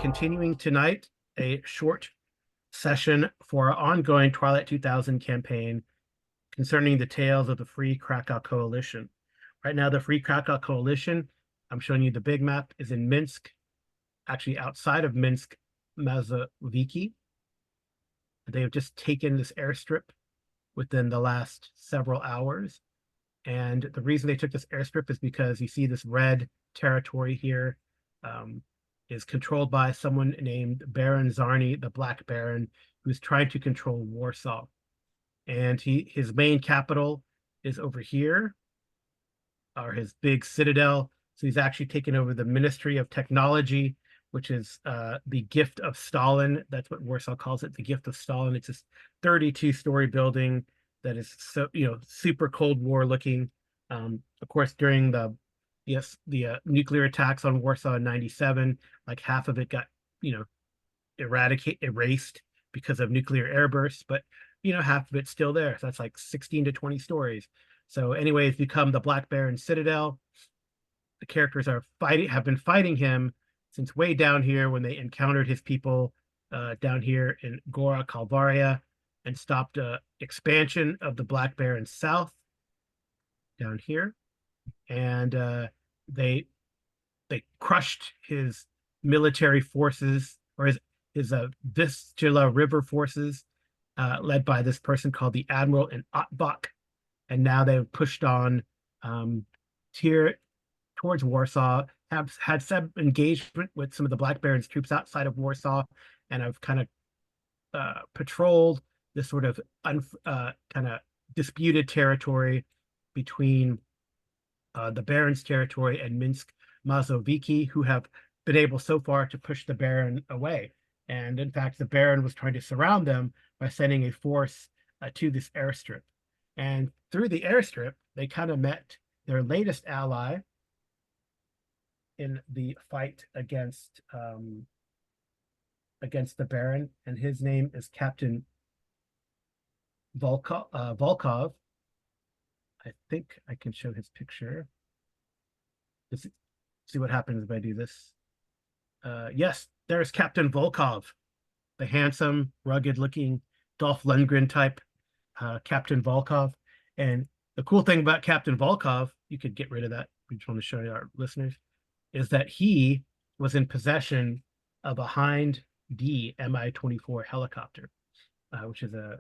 continuing tonight a short session for our ongoing Twilight 2000 campaign concerning the tales of the Free Krakow Coalition. Right now, the Free Krakow Coalition, I'm showing you the big map, is in Minsk, actually outside of Minsk, Mazovicky. They have just taken this airstrip within the last several hours. And the reason they took this airstrip is because you see this red territory here is controlled by someone named Baron Zarny, the Black Baron, who's trying to control Warsaw. And his main capital is over here, or his big citadel. So he's actually taken over the Ministry of Technology, which is the gift of Stalin. That's what Warsaw calls it, the gift of Stalin. It's this 32-story building that is so, super Cold War looking. Of course, during the nuclear attacks on Warsaw in '97, like half of it got, erased because of nuclear airbursts, but half of it's still there. So that's like 16 to 20 stories. So anyway, it's become the Black Baron Citadel. The characters have been fighting him since way down here when they encountered his people down here in Gora Calvaria and stopped expansion of the Black Baron south down here. And they crushed his military forces, or his Vistula River forces, led by this person called the Admiral in Otbach. And now they've pushed on here towards Warsaw, have had some engagement with some of the Black Baron's troops outside of Warsaw, and have kind of patrolled this sort of kind of disputed territory between the Baron's territory and Minsk Mazovicky, who have been able so far to push the Baron away. And in fact, the Baron was trying to surround them by sending a force to this airstrip. And through the airstrip, they kind of met their latest ally in the fight against the Baron, and his name is Captain Volkov. I think I can show his picture. Let's see what happens if I do this. Yes, there's Captain Volkov, the handsome, rugged-looking Dolph Lundgren type Captain Volkov. And the cool thing about Captain Volkov, you could get rid of that. We just want to show you our listeners, is that he was in possession of a Hind D Mi-24 helicopter, which is a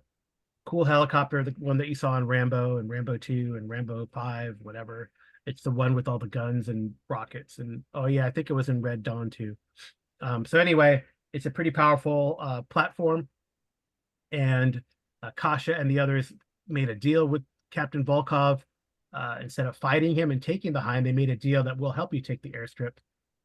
cool helicopter, the one that you saw in Rambo and Rambo 2 and Rambo 5, whatever. It's the one with all the guns and rockets. And oh yeah, I think it was in Red Dawn too. So anyway, it's a pretty powerful platform. And Kasha and the others made a deal with Captain Volkov. Instead of fighting him and taking the Hind, they made a deal that we'll help you take the airstrip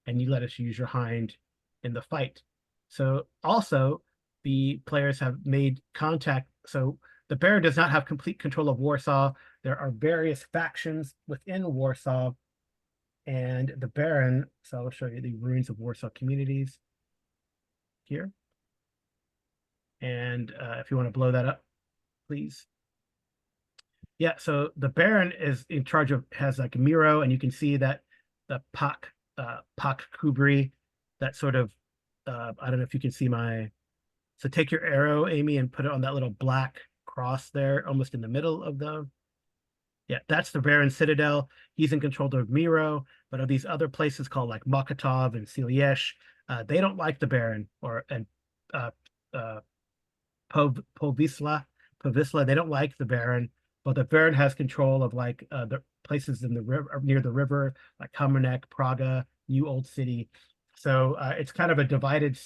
and you let us use your Hind in the fight. So also the players have made contact. So the Baron does not have complete control of Warsaw. There are various factions within Warsaw, and the Baron, so I'll show you the ruins of Warsaw communities here. And if you want to blow that up, please. Yeah, so the Baron is in charge of, has like a Miro, and you can see that the Pak Kubri, that sort of, I don't know if you can see so take your arrow, Amy, and put it on that little black cross there, almost in the middle of that's the Baron Citadel. He's in control of Miro, but of these other places called like Mokotov and Siliesh, they don't like the Baron, and Povisla, they don't like the Baron, but the Baron has control of like the places in the river, near the river, like Kamenek, Praga, New Old City. So it's kind of a divided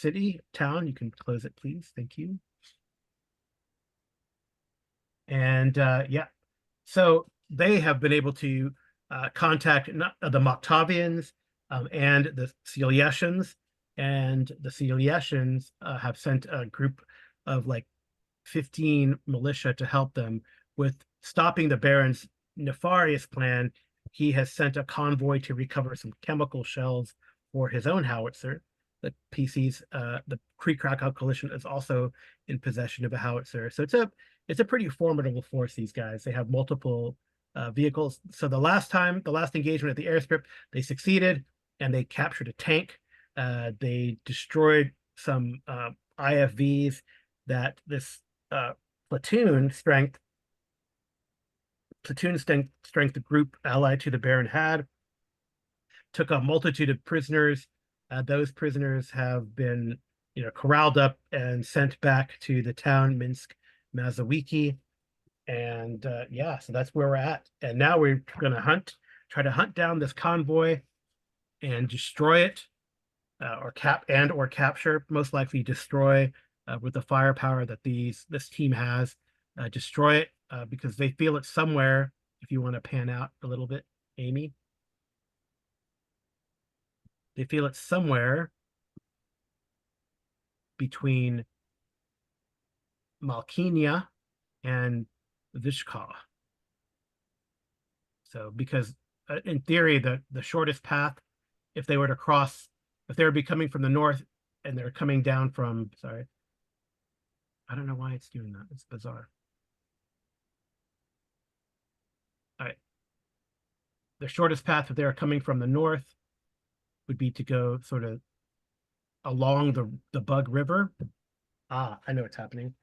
town. You can close it, please. Thank you. And so they have been able to contact the Moktavians and the Silesians. And the Silesians have sent a group of like 15 militia to help them with stopping the Baron's nefarious plan. He has sent a convoy to recover some chemical shells for his own howitzer. The PC's, the Free Krakow Coalition is also in possession of a howitzer. So it's a pretty formidable force, these guys. They have multiple vehicles. So the last engagement at the airstrip, they succeeded and they captured a tank They destroyed some IFVs that this uh, platoon strength the group allied to the Baron had, took a multitude of prisoners. Those prisoners have been, corralled up and sent back to the town Minsk Mazowiecki. And yeah, so that's where we're at. And now we're going to try to hunt down this convoy and destroy it, or capture, most likely destroy, with the firepower that this team has. Destroy it, because they feel it somewhere. If you want to pan out a little bit, Amy, they feel it somewhere between Malkinia and Vishka. So, because in theory, the shortest path, if they were coming from the north and they're coming down from, sorry, I don't know why it's doing that. It's bizarre. All right. The shortest path if they are coming from the north would be to go sort of along the Bug River. I know what's happening.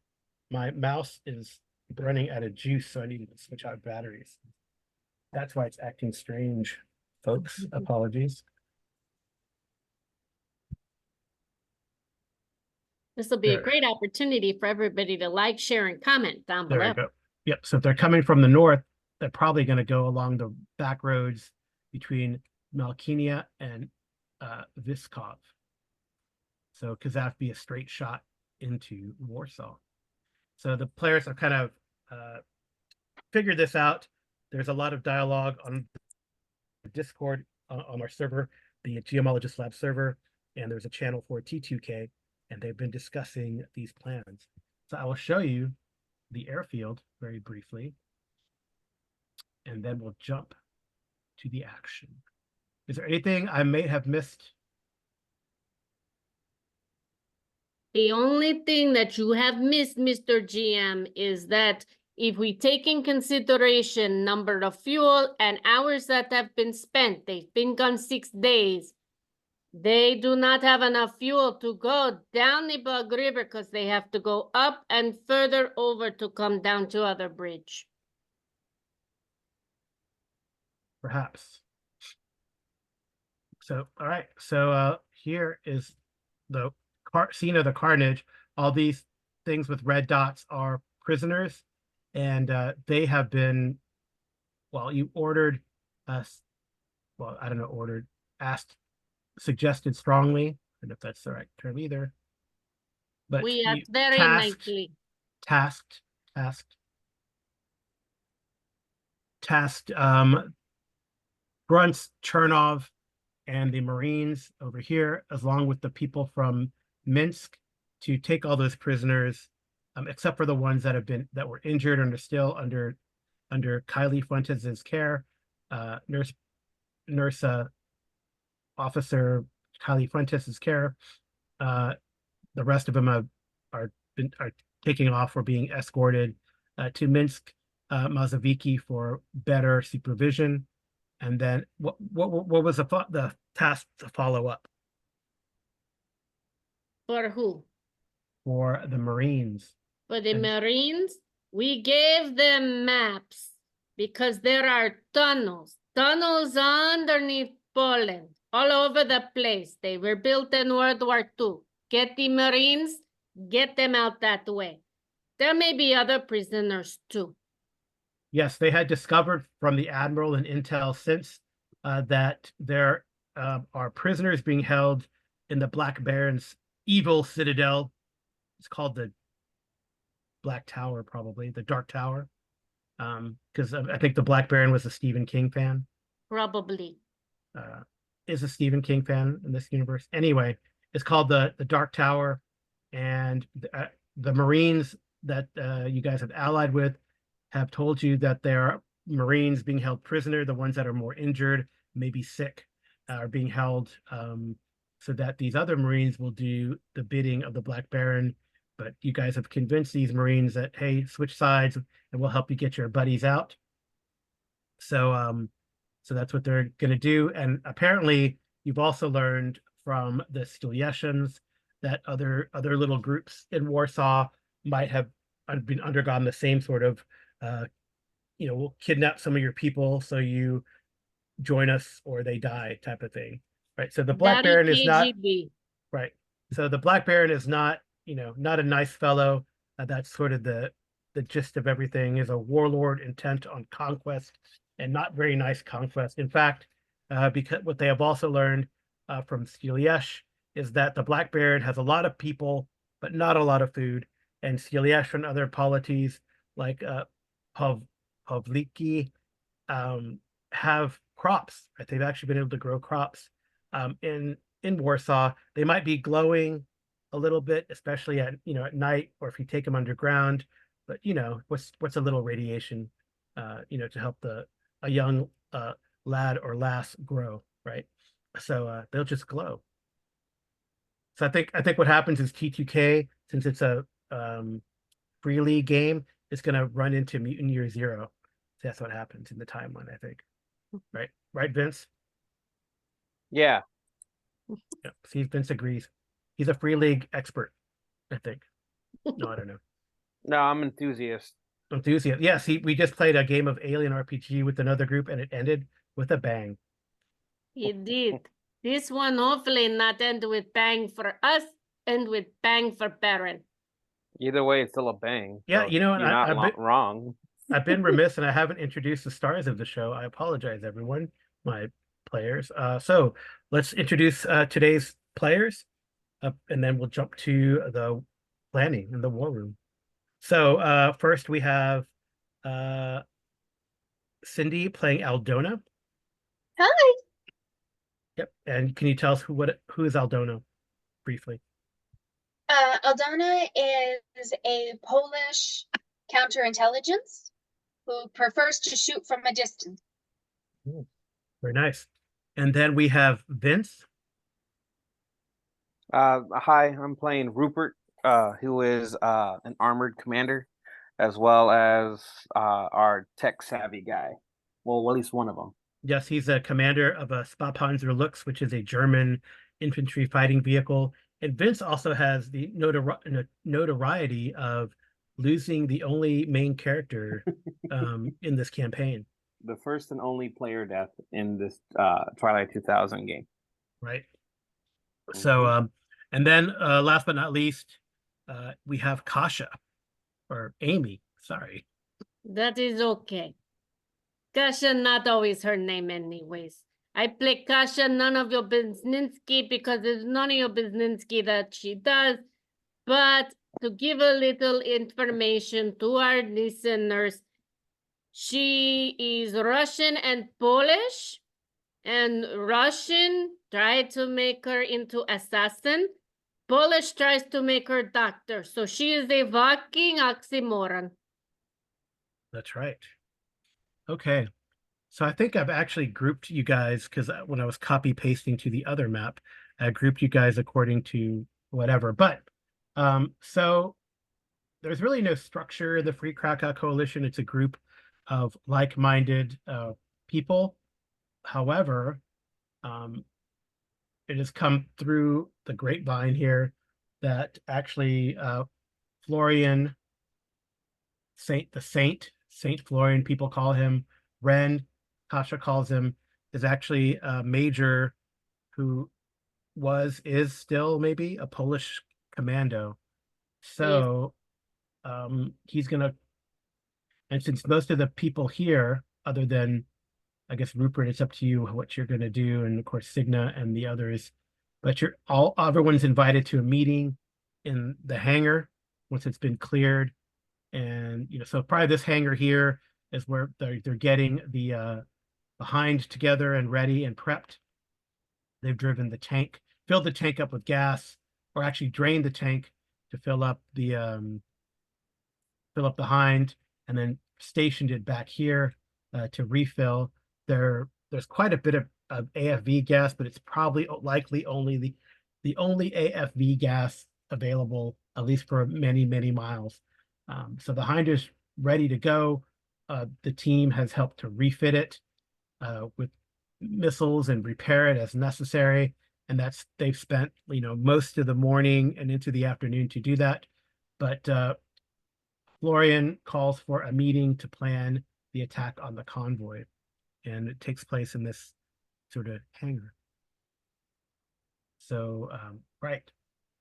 My mouse is running out of juice, so I need to switch out batteries. That's why it's acting strange, folks. Apologies. This will be a great opportunity for everybody to like, share, and comment down below. There we go. Yep. So if they're coming from the north, they're probably going to go along the back roads between Malkinia and Viskov. So because that'd be a straight shot into Warsaw. So the players are kind of figured this out. There's a lot of dialogue on Discord on our server, the Geomologist Lab server, and there's a channel for T2K, and they've been discussing these plans. So I will show you the airfield very briefly, and then we'll jump to the action. Is there anything I may have missed? The only thing that you have missed, Mr. GM, is that if we take in consideration number of fuel and hours that have been spent, they've been gone 6 days. They do not have enough fuel to go down the Bug River because they have to go up and further over to come down to other bridge. Perhaps. So, all right. So here is the scene of the carnage. All these things with red dots are prisoners, and they have been, well, you ordered us, well, I don't know, suggested strongly. I don't know if that's the right term either. But we are very nicely tasked Grunts, Chernov, and the Marines over here, along with the people from Minsk, to take all those prisoners, except for the ones that were injured and are still under Kylie Fuentes' care. Nurse Officer Kylie Fuentes' care. The rest of them are taking off or being escorted to Minsk Mazowiecki for better supervision. And then what was the task to follow up? For who? For the Marines. For the Marines, we gave them maps because there are tunnels underneath Poland, all over the place. They were built in World War II. Get the Marines, get them out that way. There may be other prisoners too. Yes, they had discovered from the Admiral and Intel since that there are prisoners being held in the Black Baron's evil citadel. It's called the Black Tower, probably, the Dark Tower. Because I think the Black Baron was a Stephen King fan. Probably. Is a Stephen King fan in this universe. Anyway, it's called the Dark Tower, and the Marines that you guys have allied with have told you that there are Marines being held prisoner. The ones that are more injured, maybe sick, are being held, so that these other Marines will do the bidding of the Black Baron. But you guys have convinced these Marines that, hey, switch sides and we'll help you get your buddies out. So that's what they're going to do. And apparently you've also learned from the Stilieshans, that other little groups in Warsaw might have been undergone the same sort of we'll kidnap some of your people so you join us or they die type of thing. Right. So the Black Very Baron is not KGB. right. So the Black Baron is not, not a nice fellow. That's sort of the gist of everything, is a warlord intent on conquest, and not very nice conquest. In fact, because what they have also learned from Stiliash is that the Black Baron has a lot of people, but not a lot of food. And Stiliash and other polities like Pavliki have crops. Right? They've actually been able to grow crops in Warsaw. They might be glowing a little bit, especially at night, or if you take them underground. But what's a little radiation, to help a young lad or lass grow, right? So they'll just glow. So I think what happens is T2K, since it's a free league game, it's going to run into Mutant Year Zero. So that's what happens in the timeline, I think. Right, Vince? Yeah. Yeah. See, Vince agrees. He's a free league expert, I think. No, I don't know. No, I'm enthusiast. Enthusiast. Yeah, see, we just played a game of Alien RPG with another group, and it ended with a bang. It did. This one hopefully not end with bang for us, end with bang for Barron. Either way, it's still a bang. Yeah, so you're not wrong. I've been remiss, and I haven't introduced the stars of the show. I apologize, everyone, my players. So let's introduce today's players, and then we'll jump to the planning in the war room. So first we have Cindy playing Aldona. Hi. Yep. And can you tell us who is Aldona briefly? Aldona is a Polish counterintelligence who prefers to shoot from a distance. Ooh, very nice. And then we have Vince. Hi, I'm playing Rupert, who is an armored commander, as well as our tech savvy guy. Well, at least one of them. Yes, he's a commander of a Spa-Panzer Lux, which is a German infantry fighting vehicle. And Vince also has the notoriety of losing the only main character in this campaign. The first and only player death in this Twilight 2000 game. Right. So, and then last but not least, we have Kasha, or Amy, sorry. That is okay. Kasha, not always her name anyways. I play Kasha, none of your businessky, because there's none of your businessky that she does. But to give a little information to our listeners, she is Russian and Polish, and Russian tried to make her into assassin. Polish tries to make her doctor. So she is a walking oxymoron. That's right. Okay. So I think I've actually grouped you guys, because when I was copy pasting to the other map, I grouped you guys according to whatever. But so there's really no structure in the Free Krakow Coalition. It's a group of like-minded people. However, it has come through the grapevine here that actually Florian, Saint Florian, people call him, Ren, Kasha calls him, is actually a major who is still maybe a Polish commando. So he's gonna, and since most of the people here, other than I guess Rupert, it's up to you what you're gonna do, and of course Signa and the others, but everyone's invited to a meeting in the hangar once it's been cleared. And so probably this hangar here is where they're getting the behind together and ready and prepped. They've driven the tank, filled the tank up with gas, or actually drained the tank to fill up the hind, and then stationed it back here to refill. There's quite a bit of AFV gas, but it's probably likely only the only AFV gas available, at least for many, many miles. So the hind is ready to go. The team has helped to refit it with missiles and repair it as necessary. and they've spent, most of the morning and into the afternoon to do that. But Florian calls for a meeting to plan the attack on the convoy, and it takes place in this sort of hangar. So, right.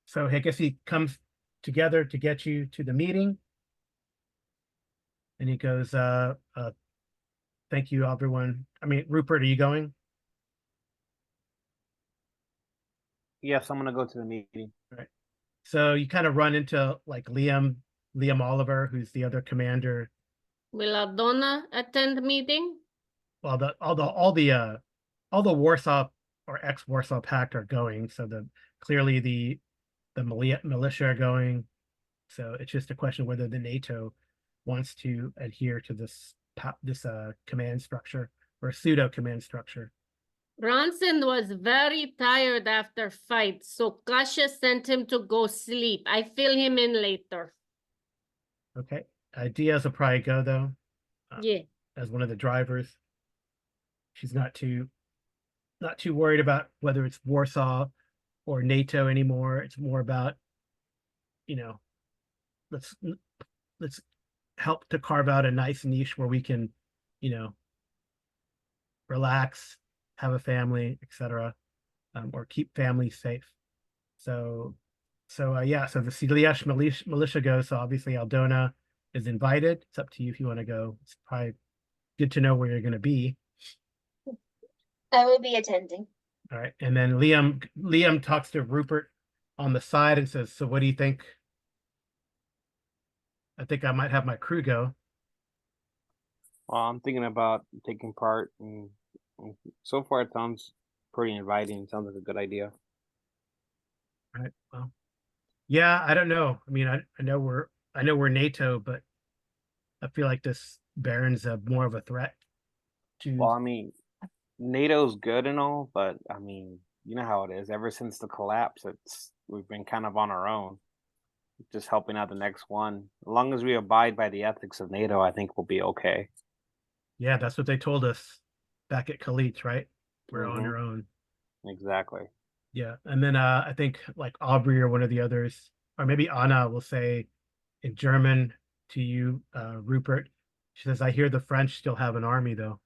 So I guess he comes together to get you to the meeting. And he goes, thank you, everyone. I mean, Rupert, are you going? Yes, I'm gonna go to the meeting. Right. So you kind of run into like Liam Oliver, who's the other commander. Will Aldona attend the meeting? Well, all the Warsaw or ex-Warsaw Pact are going. So clearly the militia are going. So it's just a question of whether the NATO wants to adhere to this command structure or pseudo command structure. Bronson was very tired after fight, so Kasia sent him to go sleep. I fill him in later. Okay. Diaz will probably go though. Yeah. As one of the drivers. She's not too worried about whether it's Warsaw or NATO anymore. It's more about, let's help to carve out a nice niche where we can, relax, have a family, etc., or keep families safe. So yeah, so the Siliash militia goes. So obviously Aldona is invited. It's up to you if you want to go. It's probably good to know where you're going to be. I will be attending. All right, and then Liam talks to Rupert on the side and says, "So what do you think? I think I might have my crew go." Well, I'm thinking about taking part, and so far it sounds pretty inviting. It sounds like a good idea. All right. Well, yeah, I don't know. I mean, I know we're NATO, but I feel like this Barron's more of a threat to. Well, I mean, NATO's good and all, but I mean, you know how it is. Ever since the collapse, we've been kind of on our own, just helping out the next one. As long as we abide by the ethics of NATO, I think we'll be okay. Yeah, that's what they told us back at Khalid, right? We're on our own. Exactly. Yeah, and then I think like Aubrey or one of the others, or maybe Anna will say in German to you, Rupert. She says, "I hear the French still have an army, though."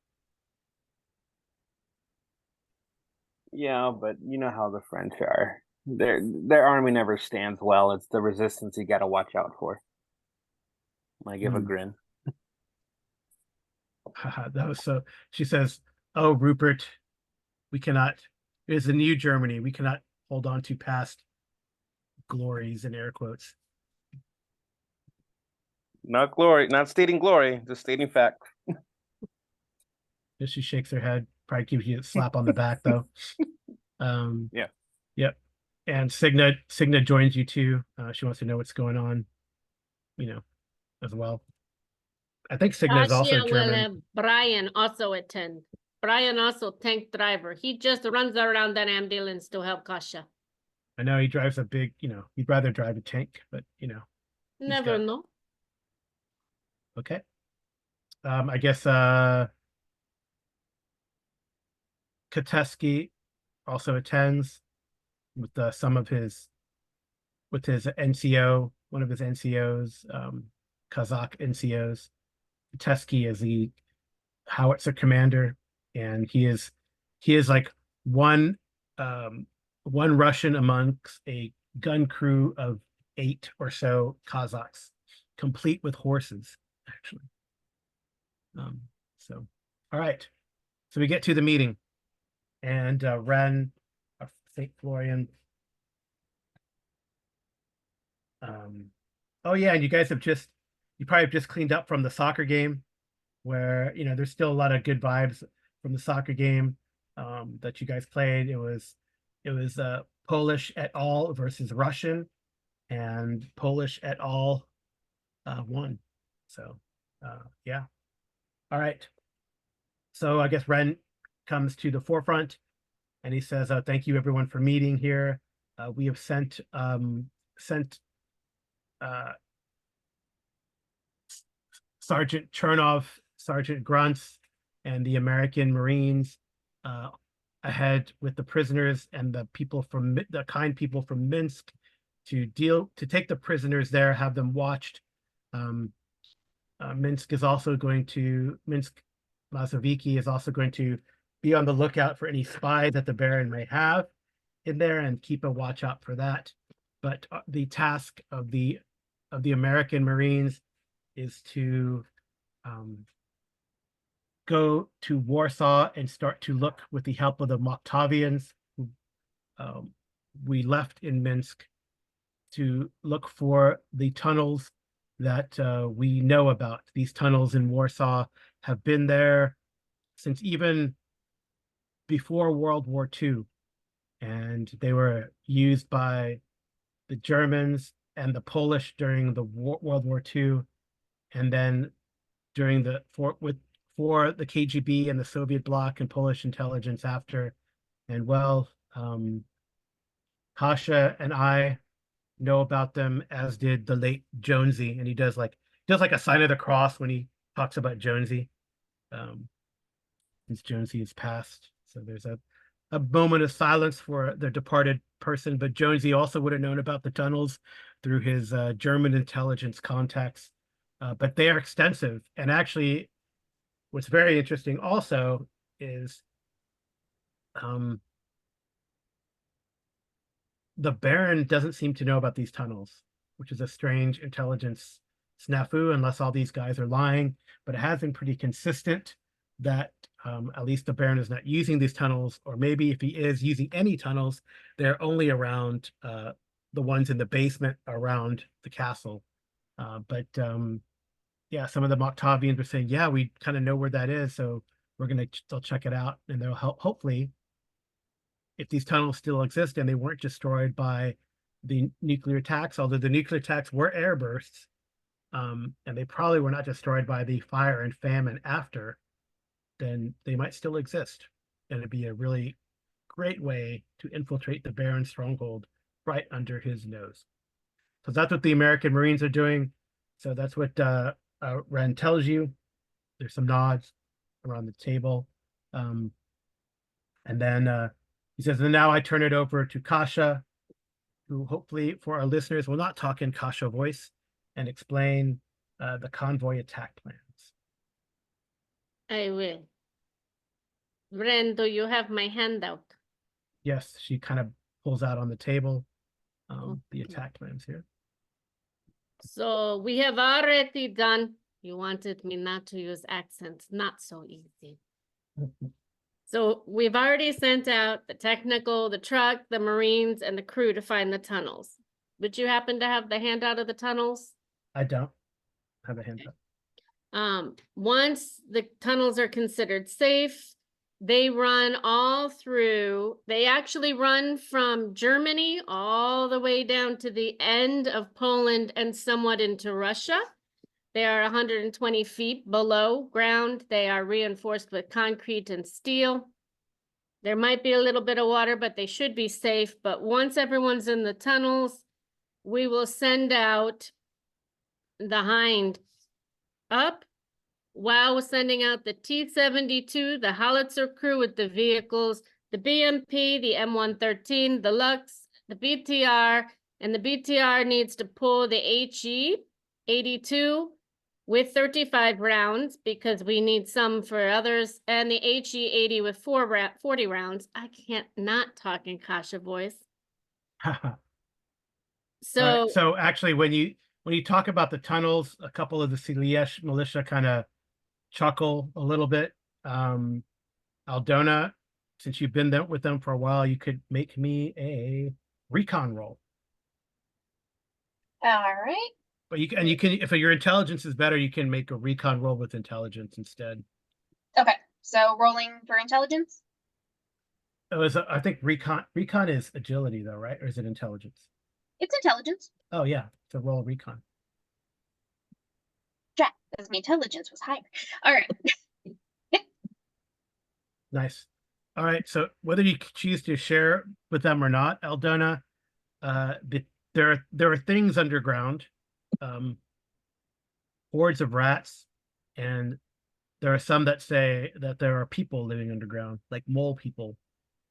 Yeah, but you know how the French are. Their army never stands well. It's the resistance you got to watch out for. I give a grin. That was so. She says, "Oh, Rupert, we cannot. It is a new Germany. We cannot hold on to past glories," in air quotes. Not glory, not stating glory, just stating fact. She shakes her head. Probably gives you a slap on the back, though. Yeah. Yep. And Signa joins you too. She wants to know what's going on, as well. I think Signa is also Kasia will German. have Brian also attend. Brian also tank driver. He just runs around that ambulance to help Kasia. I know he drives a big, he'd rather drive a tank, but Never know. Okay. I guess Kateski also attends with some of his NCO, one of his NCOs, Kazakh NCOs. Kateski is the howitzer commander, and he is like one Russian amongst a gun crew of 8 or so Kazakhs, complete with horses, actually. So all right. So we get to the meeting, and Ren, St. Florian. Oh yeah, and you guys you probably have just cleaned up from the soccer game, where there's still a lot of good vibes from the soccer game that you guys played. It was Polish et al. Versus Russian, and Polish et al. Won. So yeah. All right. So I guess Ren comes to the forefront, and he says, "Thank you everyone for meeting here. We have sent Sergeant Chernov, Sergeant Grunts, and the American Marines ahead with the prisoners and the people from the kind people from Minsk to take the prisoners there, have them watched. Minsk Mazoviki is also going to be on the lookout for any spies that the Baron may have in there and keep a watch out for that. But the task of the American Marines is to go to Warsaw and start to look with the help of the Moktavians, who we left in Minsk, to look for the tunnels that we know about. These tunnels in Warsaw have been there since even before World War II, and they were used by the Germans and the Polish during the World War II, and then during the for the KGB and the Soviet bloc and Polish intelligence after. And well, Kasha and I know about them, as did the late Jonesy, and he does like a sign of the cross when he talks about Jonesy, since Jonesy is passed. So there's a moment of silence for the departed person. But Jonesy also would have known about the tunnels through his German intelligence contacts. But they are extensive, and actually, what's very interesting also is the Baron doesn't seem to know about these tunnels, which is a strange intelligence snafu, unless all these guys are lying. But it has been pretty consistent that at least the Baron is not using these tunnels, or maybe if he is using any tunnels, they're only around the ones in the basement around the castle. Yeah, some of the Moktavians were saying, yeah, we kind of know where that is, so we're going to still check it out, and they'll help, hopefully, if these tunnels still exist and they weren't destroyed by the nuclear attacks, although the nuclear attacks were air bursts, and they probably were not destroyed by the fire and famine after, then they might still exist. And it'd be a really great way to infiltrate the Baron stronghold right under his nose. So that's what the American Marines are doing. So that's what Ren tells you. There's some nods around the table. And then he says, and now I turn it over to Kasha, who hopefully for our listeners will not talk in Kasha voice, and explain the convoy attack plans. I will. Ren, do you have my handout? Yes, she kind of pulls out on the table the attack plans here. So we have already done, you wanted me not to use accents, not so easy. So we've already sent out the technical, the truck, the Marines, and the crew to find the tunnels. Would you happen to have the handout of the tunnels? I don't have a handout. Once the tunnels are considered safe, they run all through, they actually run from Germany all the way down to the end of Poland and somewhat into Russia. They are 120 feet below ground. They are reinforced with concrete and steel. There might be a little bit of water, but they should be safe. But once everyone's in the tunnels, we will send out the Hind up while sending out the T-72, the howitzer crew with the vehicles, the BMP, the M113, the Lux, the BTR, and the BTR needs to pull the HE-82 with 35 rounds because we need some for others, and the HE-80 with 40 rounds. I can't not talk in Kasha voice. So, so actually, when you talk about the tunnels, a couple of the Siliesh militia kind of chuckle a little bit. Aldona, since you've been there with them for a while, you could make me a recon roll. All right. But you can, if your intelligence is better, you can make a recon roll with intelligence instead. Okay. So rolling for intelligence? I think recon is agility though, right? Or is it intelligence? It's intelligence. Oh yeah, so roll recon. Jack, because my intelligence was higher. All right. Nice. All right. So whether you choose to share with them or not, Aldona, there are things underground, hordes of rats, and there are some that say that there are people living underground, like mole people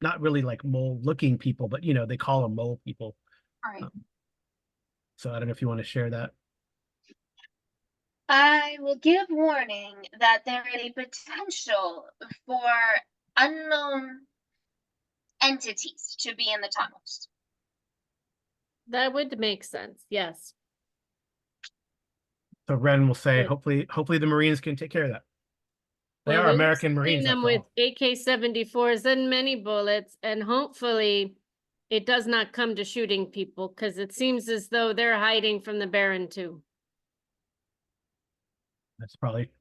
not really like mole looking people, but you know, they call them mole people. All right. So I don't know if you want to share that. I will give warning that there is a potential for unknown entities to be in the tunnels. That would make sense, yes. So Ren will say, Good. hopefully the Marines can take care of that. They Well, are we were American sending Marines them after with all. AK-74s and many bullets, and hopefully it does not come to shooting people, because it seems as though they're hiding from the Baron too.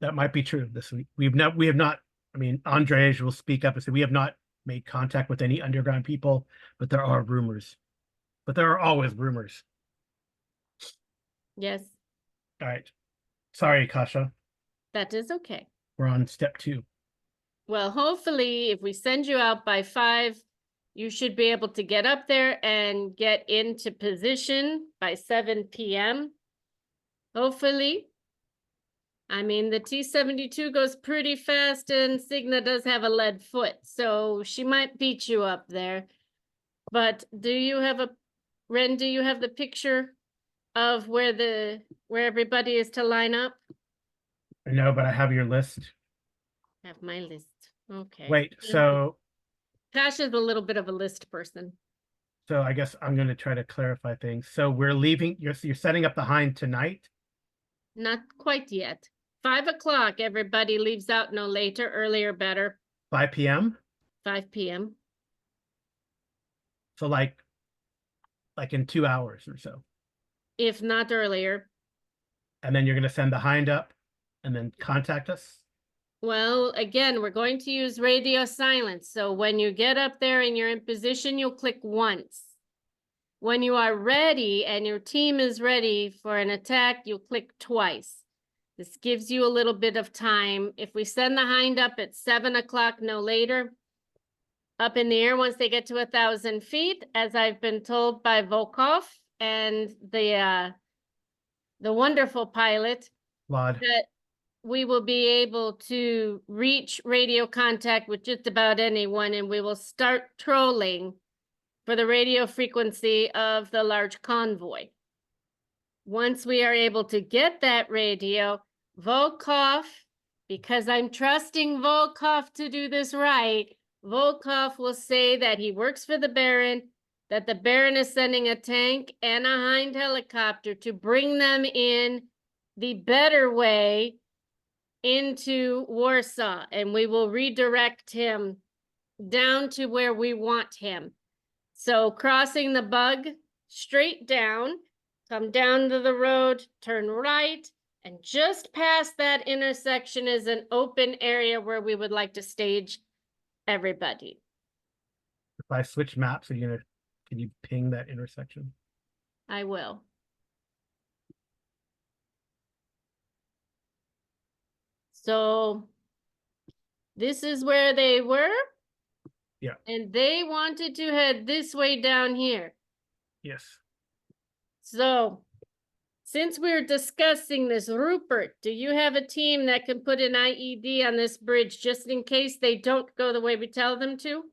That might be true this week. We have not, I mean, Andrej will speak up and say, we have not made contact with any underground people, but there are rumors. But there are always rumors. Yes, All right. Sorry, Kasha. that is okay. We're on step 2. Well, hopefully, if we send you out by 5, you should be able to get up there and get into position by 7 p.m. Hopefully. I mean, the T-72 goes pretty fast, and Cigna does have a lead foot, so she might beat you up there. But Ren, do you have the picture of where everybody is to line up? I know, but I have your list. Have my list. Okay. Wait, so Tasha's a little bit of a list person. I guess I'm going to try to clarify things. So we're leaving, you're setting up the hind tonight? Not quite yet. 5 o'clock, everybody leaves out no later, earlier better. 5 p.m.? 5 p.m. So like in 2 hours or so. If not earlier. And then you're going to send the hind up and then contact us? Well, again, we're going to use radio silence. So when you get up there and you're in position, you'll click once. When you are ready and your team is ready for an attack, you'll click twice. This gives you a little bit of time. If we send the hind up at 7 o'clock, no later, up in the air once they get to 1,000 feet, as I've been told by Volkov and the wonderful pilot, Claude. that we will be able to reach radio contact with just about anyone, and we will start trolling for the radio frequency of the large convoy. Once we are able to get that radio, Volkov, because I'm trusting Volkov to do this right, Volkov will say that he works for the Baron, that the Baron is sending a tank and a hind helicopter to bring them in the better way into Warsaw, and we will redirect him down to where we want him. So crossing the bug, straight down, come down to the road, turn right, and just past that intersection is an open area where we would like to stage everybody. If I switch maps, can you ping that intersection? I will. So this is where they were. Yeah. And they wanted to head this way down here. Yes. So since we're discussing this, Rupert, do you have a team that can put an IED on this bridge just in case they don't go the way we tell them to?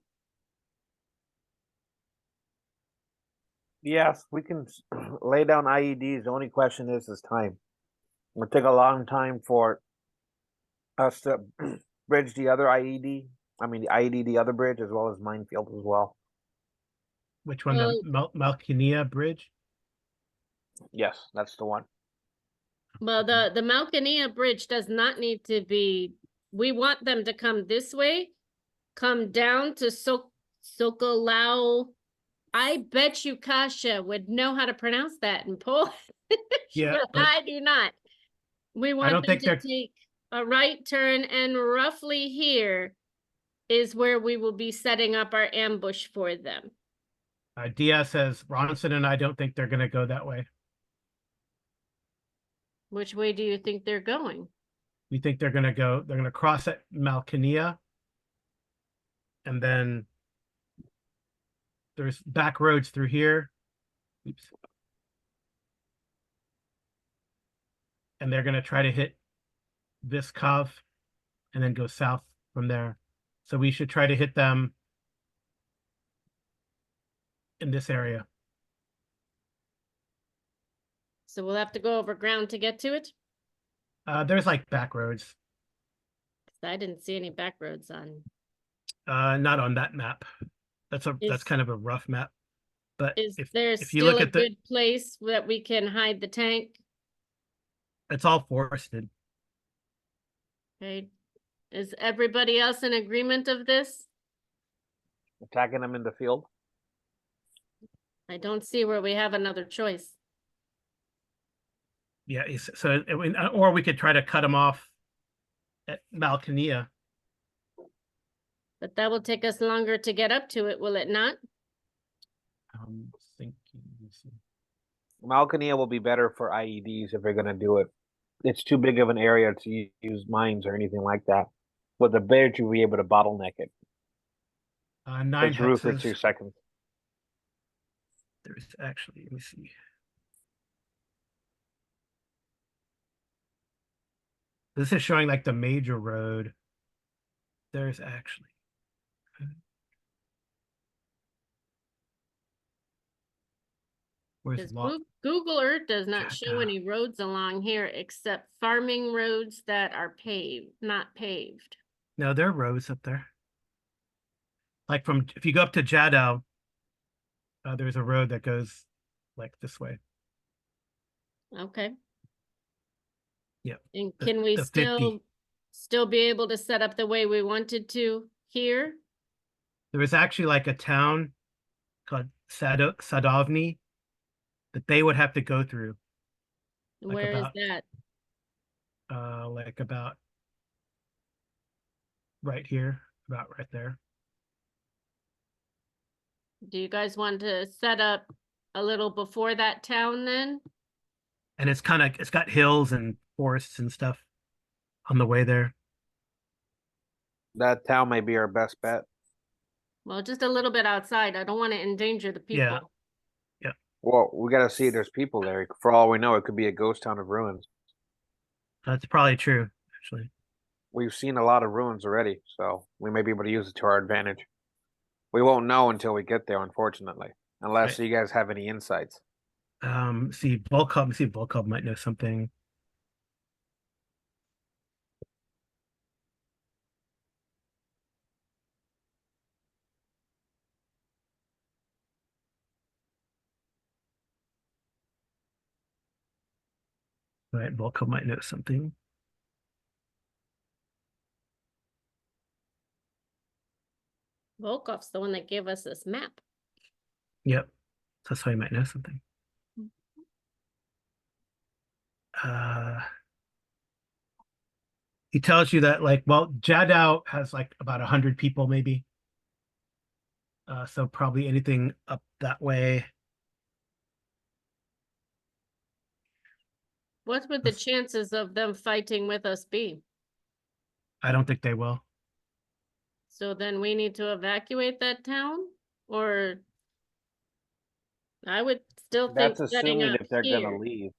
Yes, we can lay down IEDs. The only question is time. It'll take a long time for us to bridge the other IED. I mean, the IED, the other bridge, as well as minefield as well. Which one? The Malkinia Bridge? Yes, that's the one. Well, the Malkinia Bridge does not need to be. We want them to come this way, come down to Sokolao. I bet you Kasha would know how to pronounce that in Polish. Yeah, but I do not. We want don't them think to they're- take a right turn, and roughly here is where we will be setting up our ambush for them. Diaz says Ronson and I don't think they're going to go that way. Which way do you think they're going? We think they're going to cross at Malkinia, and then there's back roads through here. Oops. And they're going to try to hit Viskov and then go south from there. So we should try to hit them in this area. So we'll have to go over ground to get to it? There's like back roads, 'Cause I didn't see any back roads on. not on that map. That's Is- kind of a rough map. But Is if there you still look a at the, good place that we can hide the tank? it's all forested. Okay, is everybody else in agreement of this? Attacking them in the field. I don't see where we have another choice. Yeah, so or we could try to cut them off at Malcania. But that will take us longer to get up to it, will it not? Thinking. Let's see. Malcania will be better for IEDs if they're gonna do it. It's too big of an area to use mines or anything like that. But the better to be able to bottleneck it. 9 It's roof for 2 hexes. seconds. There's actually, let me see. This is showing like the major road. There's actually. Where's Because lot? Google Earth does not Check show out. any roads along here except farming roads that are paved, not paved. No, there are roads up there. Like from, if you go up to Jadao, there's a road that goes like this way. Okay. Yeah. And can we the 50. still be able to set up the way we wanted to here? There was actually like a town called Sadovny that they would have to go through. Like Where is about- that? Like about right here, about right there. Do you guys want to set up a little before that town then? And it's got hills and forests and stuff on the way there. That town may be our best bet. Well, just a little bit outside. I don't want to endanger the people. Yeah. Well, we gotta see if there's people there. For all we know, it could be a ghost town of ruins. That's probably true, actually. We've seen a lot of ruins already, so we may be able to use it to our advantage. We won't know until we get there, unfortunately, unless Right. you guys have any insights. See Volkov might know something. Right, Volkov might know something. Volkov's the one that gave us this map. Yep. That's why he might know something. He tells you that like, well, Jadao has like about 100 people maybe. So probably anything up that way. What would the chances of them fighting with us be? I don't think they will. So then we need to evacuate that town? Or I would still think That's setting assuming up if they're here. gonna leave.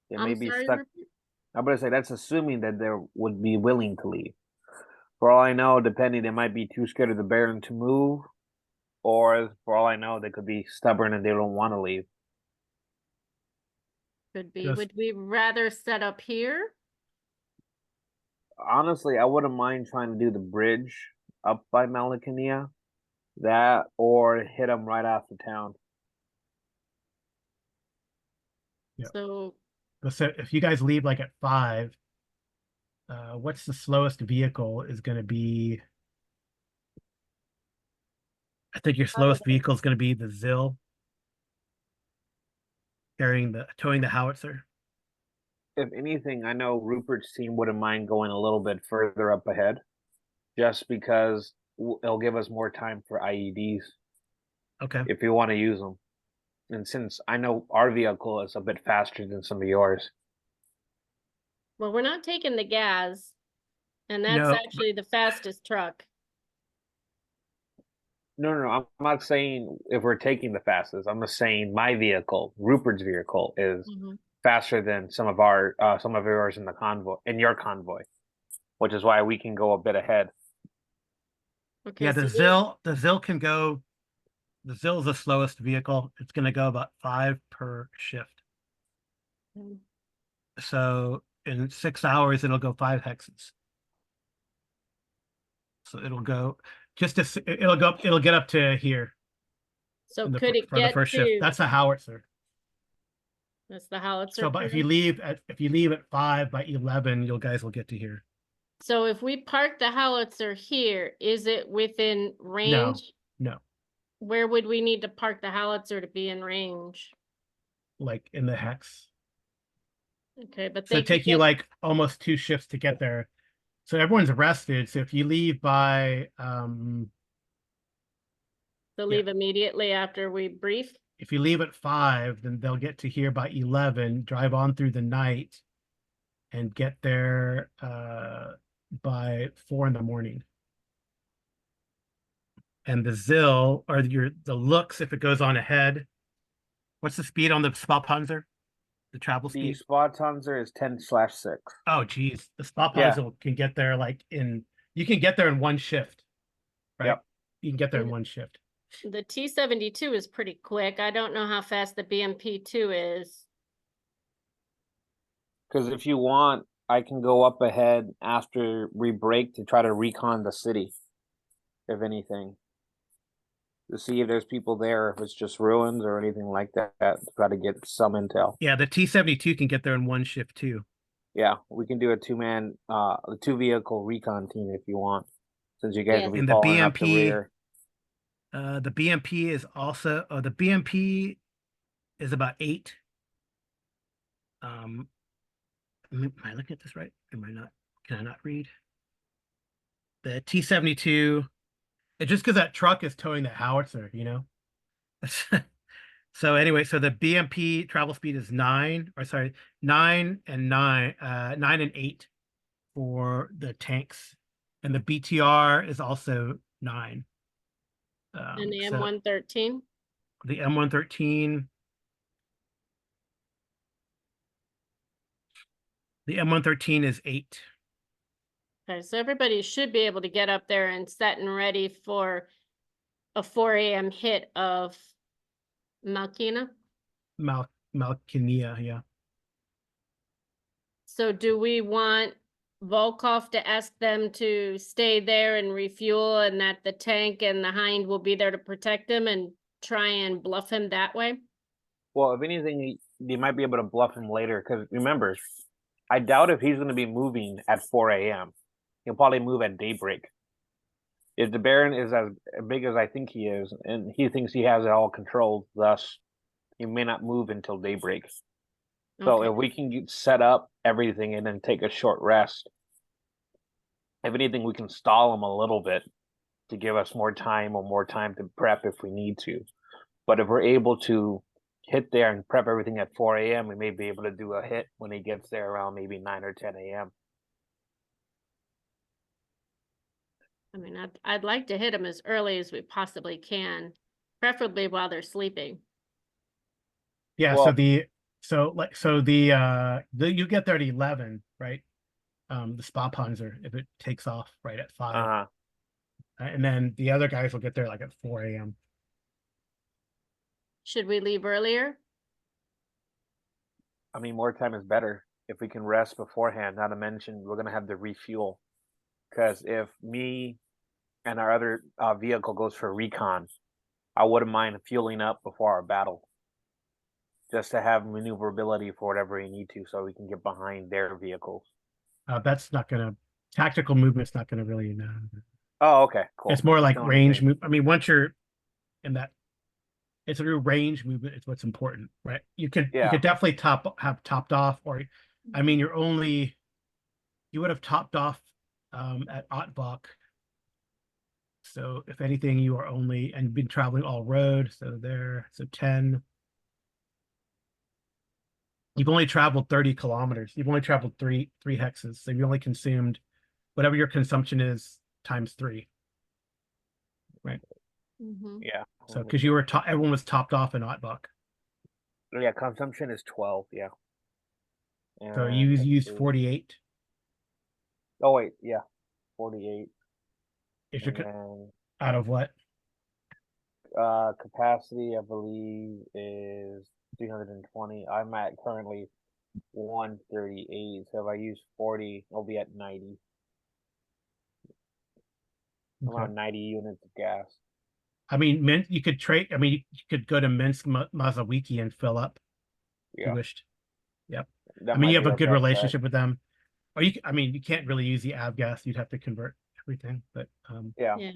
They may I'm be sorry, stuck. Rupert? I'm gonna say that's assuming that they would be willing to leave. For all I know, depending, they might be too scared of the Baron to move, or for all I know, they could be stubborn and they don't want to leave. Could be. Yes. Would we rather set up here? Honestly, I wouldn't mind trying to do the bridge up by Malakania, that or hit them right after town. Yeah. So So if you guys leave like at 5, what's the slowest vehicle is going to be? I think your slowest vehicle is going to be the Zill towing the howitzer. If anything, I know Rupert's team wouldn't mind going a little bit further up ahead, just because it'll give us more time for IEDs Okay. if you want to use them. And since I know our vehicle is a bit faster than some of yours, well, we're not taking the gas, and that's No, actually the fastest truck. no, I'm not saying if we're taking the fastest. I'm just saying my vehicle, Rupert's vehicle, is faster than some of yours in the convoy, in your convoy, which is why we can go a bit ahead. Okay, Yeah, so the Zill can go The Zill is the slowest vehicle. It's going to go about 5 per shift. Mm. So in 6 hours, it'll go 5 hexes. So it'll go it'll go up, it'll get up to here So in could it for the get first shift. to, That's a howitzer. that's the howitzer. So, but if you leave at 5 by 11, you guys will get to here. So if we park the howitzer here, is it within range? No, Where would we need to park the howitzer to be in range? like in the hex. Okay, but So they it take could you get, like almost 2 shifts to get there. So everyone's arrested. So if you leave by to leave immediately after we brief. if you leave at 5, then they'll get to here by 11, drive on through the night, and get there by 4 in the morning. And the Zill or the looks, if it goes on ahead, what's the speed on the Spalpanzer? The travel The speed? Spalpanzer is 10/6. Oh, geez. The Spalpanzer Yeah. can get there you can get there in 1 shift, right? Yep. You can get there in Mm. 1 shift. The T-72 is pretty quick. I don't know how fast the BMP-2 is. Because if you want, I can go up ahead after we break to try to recon the city, if anything, to see if there's people there, if it's just ruins or anything like that, to try to get some intel. Yeah, the T-72 can get there in 1 shift too. Yeah, we can do a 2-vehicle recon team if you want, since you guys Yes. will be And the following up the BMP rear. The BMP is also the BMP is about 8. Am I looking at this right? Am I not? Can I not read? The T-72, it's just because that truck is towing the howitzer, you know? So anyway, so the BMP travel speed is 9 and 8 for the tanks. And the BTR is also 9. And the So M113? the M113, the M113 is 8. Okay, so everybody should be able to get up there and set and ready for a 4 a.m. hit of Malkina. Malkinia, yeah. So do we want Volkov to ask them to stay there and refuel, and that the tank and the Hind will be there to protect him and try and bluff him that way? Well, if anything, they might be able to bluff him later. Because remember, I doubt if he's going to be moving at 4 a.m. He'll probably move at daybreak. If the Baron is as big as I think he is, and he thinks he has it all controlled, thus he may not move until daybreak. So Okay. if we can set up everything and then take a short rest, if anything, we can stall him a little bit to give us more time to prep if we need to. But if we're able to hit there and prep everything at 4 a.m., we may be able to do a hit when he gets there around maybe 9 or 10 a.m. I mean, I'd like to hit them as early as we possibly can, preferably while they're sleeping. Yeah, Well- you get there at 11, right? The Spalpanzer, if it takes off right at 5. Uh-huh. And then the other guys will get there like at 4 a.m. Should we leave earlier? I mean, more time is better if we can rest beforehand. Not to mention, we're going to have to refuel. Because if me and our other vehicle goes for recon, I wouldn't mind fueling up before our battle. Just to have maneuverability for whatever we need to, so we can get behind their vehicles. That's not gonna tactical movement's not gonna really Oh, okay, cool. It's more like No, range anything. move. I mean, once you're in that, it's a real range movement. It's what's important, right? You could definitely have topped off, or I mean, you would have topped off at Otbach. So if anything, you are only and been traveling all road. So 10. You've only traveled 30 kilometers. You've only traveled three hexes. So you only consumed whatever your consumption is times 3. Right. Mm-hmm. Yeah. So because you were everyone was topped off in Otbach. Yeah, consumption is 12. Yeah. So And you let's use see. 48. Oh wait, yeah, 48. If And you're then out of what? capacity, I believe, is 320. I'm at currently 138. So if I use 40, I'll be at 90. Okay. Around 90 units of gas. I mean, you could trade. I mean, you could go to Minsk, Mazowiecki, and fill up if you Yeah, wished. Yep. that I mean, might you be have a our good best relationship bet. with them. Or I mean, you can't really use the avgas. You'd have to convert everything, but Yeah. Yeah.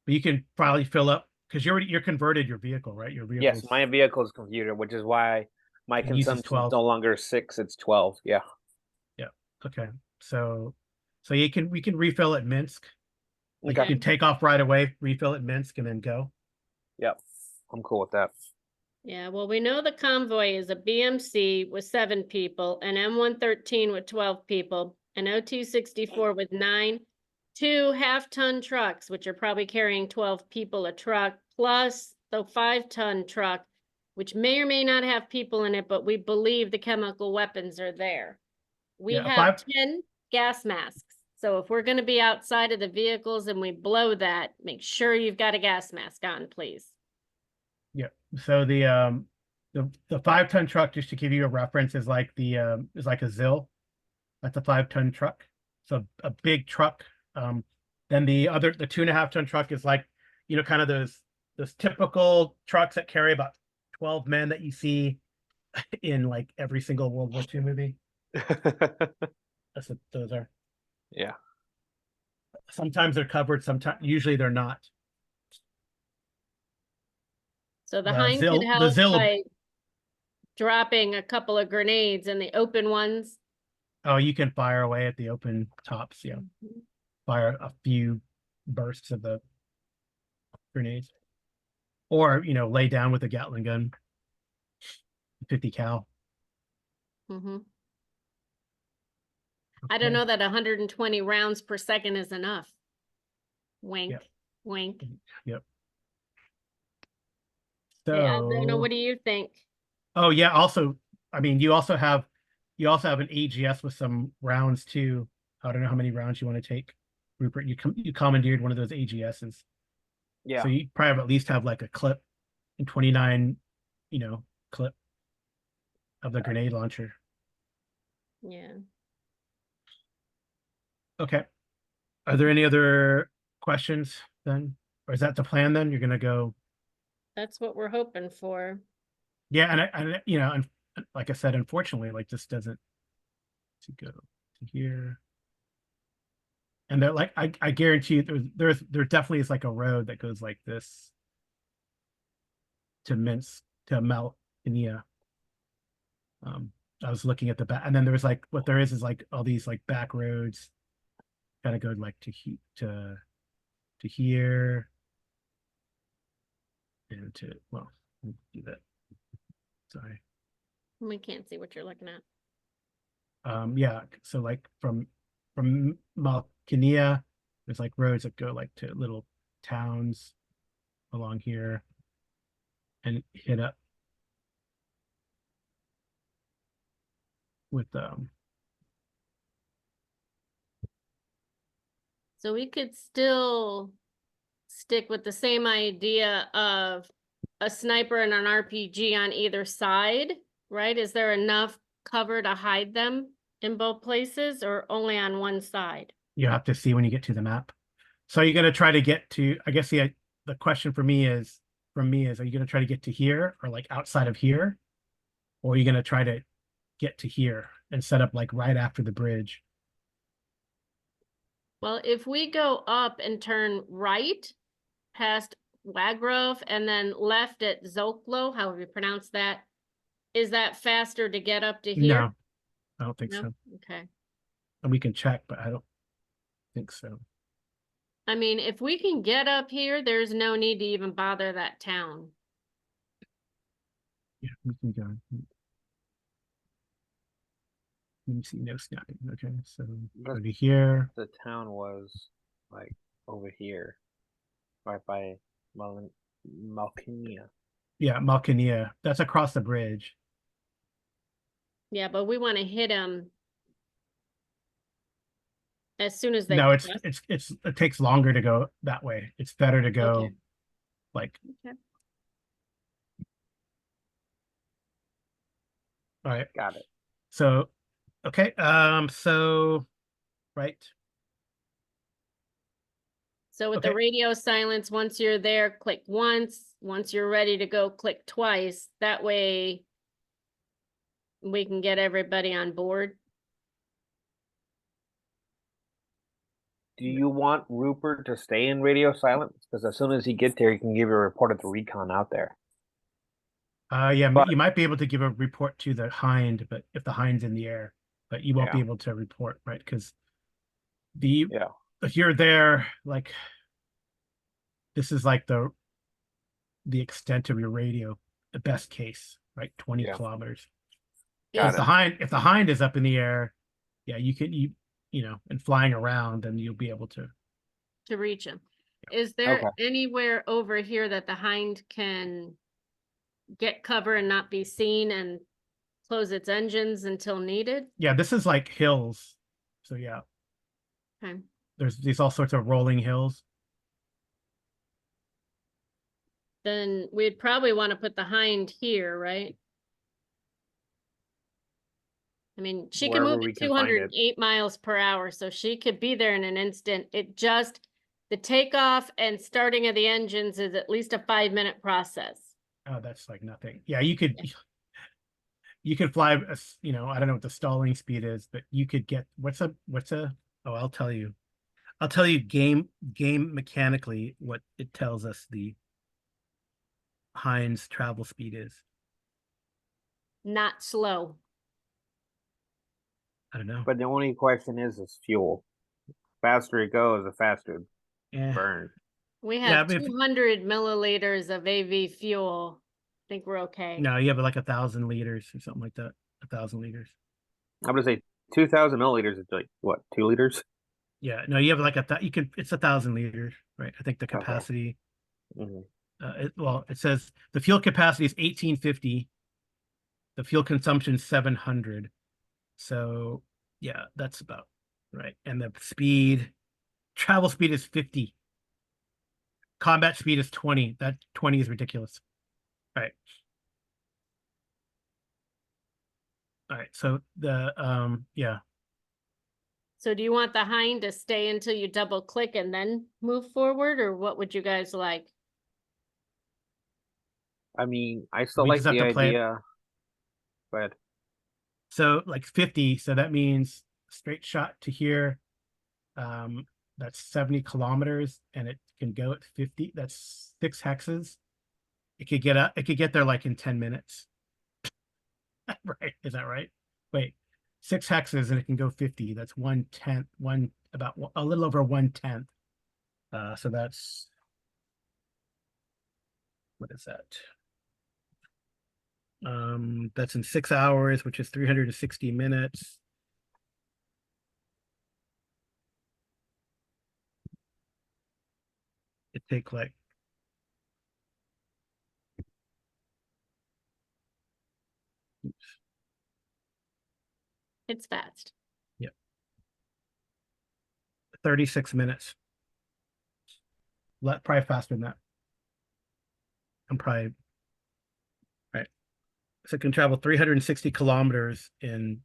but you can probably fill up because you're converted your vehicle, right? Your Yes, vehicle's my vehicle is computer, which is why my it uses consumption is 12. no longer 6, it's 12. Yeah. Yeah. Okay. So we can refill at Minsk. Like you Okay. can take off right away, refill at Minsk, and then go. Yep. I'm cool with that. Yeah, well, we know the Convoy is a BMC with 7 people, an M113 with 12 people, an OT-64 with 9, 2 half-ton trucks, which are probably carrying 12 people a truck, plus the 5-ton truck, which may or may not have people in it, but we believe the chemical weapons are there. We Yeah, have 10 gas masks. So if we're going to be outside of the vehicles and we blow that, make sure you've got a gas mask on, please. Yeah. So the 5-ton truck, just to give you a reference, is like is like a ZIL. That's a 5-ton truck. So a big truck. Then the 2.5-ton truck is like, kind of those typical trucks that carry about 12 men that you see in like every single World War II movie. That's what those are. Yeah. Sometimes they're covered, usually they're not. So the The Hind could ZIL, the help ZIL. by dropping a couple of grenades in the open ones. Oh, you can fire away at the open tops. Yeah, fire a few bursts of the grenades, or lay down with a Gatling gun, 50 cal. Mm-hmm. I don't know that 120 rounds per second is enough. Wink, Yep. wink. Yep. Hey, I don't know. So, What do you think? oh yeah. Also, I mean, you also have an AGS with some rounds too. I don't know how many rounds you want to take, Rupert. You commandeered one of those AGSs. Yeah. So you probably at least have like a clip, and 29, clip of the grenade launcher. Yeah. Okay. Are there any other questions then? Or is that the plan then? You're gonna go. That's what we're hoping for. Yeah, and and like I said, unfortunately, like this doesn't to go to here. And they're like, I guarantee you there definitely is like a road that goes like this to Minsk to Malkinia. I was looking at the back, and then there's like what there is like all these like back roads, kind of go like to here, and to well, let me do that. Sorry. We can't see what you're looking at. Yeah. So like from Malkinia, there's like roads that go like to little towns along here, and hit up with So we could still stick with the same idea of a sniper and an RPG on either side, right? Is there enough cover to hide them in both places or only on one side? You have to see when you get to the map. So you're gonna try to get to, I guess the question for me is, are you gonna try to get to here or like outside of here? Or are you gonna try to get to here and set up like right after the bridge? Well, if we go up and turn right past Wagrove and then left at Zoklo, however you pronounce that, is that faster to get up to here? No, I don't think No? so. Okay. And we can check, but I don't think so. I mean, if we can get up here, there's no need to even bother that town. Yeah, we can go. Let me see, no snapping. Okay, so go to here. The town was like over here, right by Malkinia. Yeah, Malkinia. That's across the bridge. Yeah, but we want to hit them as soon as they No, cross. it takes longer to go that way. It's better to go Okay. Like, Okay. all right. Got it. So, okay. So, right. So with the Okay. radio silence, once you're there, click once. Once you're ready to go, click twice. That way we can get everybody on board. Do you want Rupert to stay in radio silence? Because as soon as he gets there, he can give a report of the recon out there. Yeah, But- you might be able to give a report to the hind, but if the hind's in the air, but you won't be Yeah. able to report, right? Because Yeah. if you're there, like this is like the extent of your radio, the best case, right? 20 Yeah. kilometers. Got If the hind is up in the air, yeah, you know, and flying around, then you'll be able to. To reach them. Is there Okay. anywhere over here that the hind can get cover and not be seen and close its engines until needed? Yeah, this is like hills. So yeah, Okay. there's these all sorts of rolling hills. Then we'd probably want to put the hind here, right? I mean, she can Wherever move we at can find it. 208 miles per hour, so she could be there in an instant. It just, the takeoff and starting of the engines is at least a 5-minute process. Oh, that's like nothing. Yeah, you could fly, you know, I don't know what the stalling speed is, but you could get what's a oh, I'll tell you game mechanically what it tells us the Hind's travel speed is. Not slow. I don't know. But the only question is fuel. Faster it goes, the faster it Yeah. burns. We Yeah, have but if- 200 milliliters of AV fuel. I think we're okay. No, you have like 1,000 liters or something like that. 1,000 liters. I'm gonna say 2,000 milliliters is like what, 2 liters? Yeah, no, you have like it's 1,000 liters, right? I think the capacity. Mhm. It says the fuel capacity is 1,850. The fuel consumption is 700. So yeah, that's about right. And the travel speed is 50. Combat speed is 20. That 20 is ridiculous. All right. All right. So yeah. So do you want the hind to stay until you double click and then move forward, or what would you guys like? I mean, I still We like just have the to play it. idea, but So like 50. So that means straight shot to here. That's 70 kilometers, and it can go at 50. That's 6 hexes. It could get there like in 10 minutes. Right? Is that right? Wait, 6 hexes and it can go 50. That's 1/10, about a little over 1/10. So that's, what is that? That's in 6 hours, which is 360 minutes. It take like, It's fast. 36 minutes. Probably faster than that. I'm probably right. So it can travel 360 kilometers in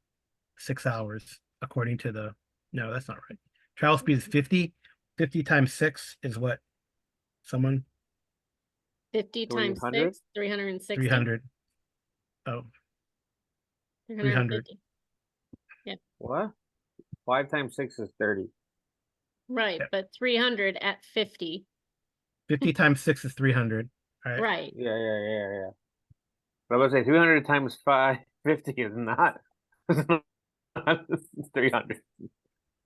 6 hours, according to the. No, that's not right. Travel speed is 50. 50 times 6 is what? Someone 50 times 300? 6, 360. 300. Oh, 350. what? 5 times 6 is 30. Right, Yeah. but 300 at 50. 50 times 6 is 300. All right. Right. Yeah. But I was say 300 times 550 is not. It's 300.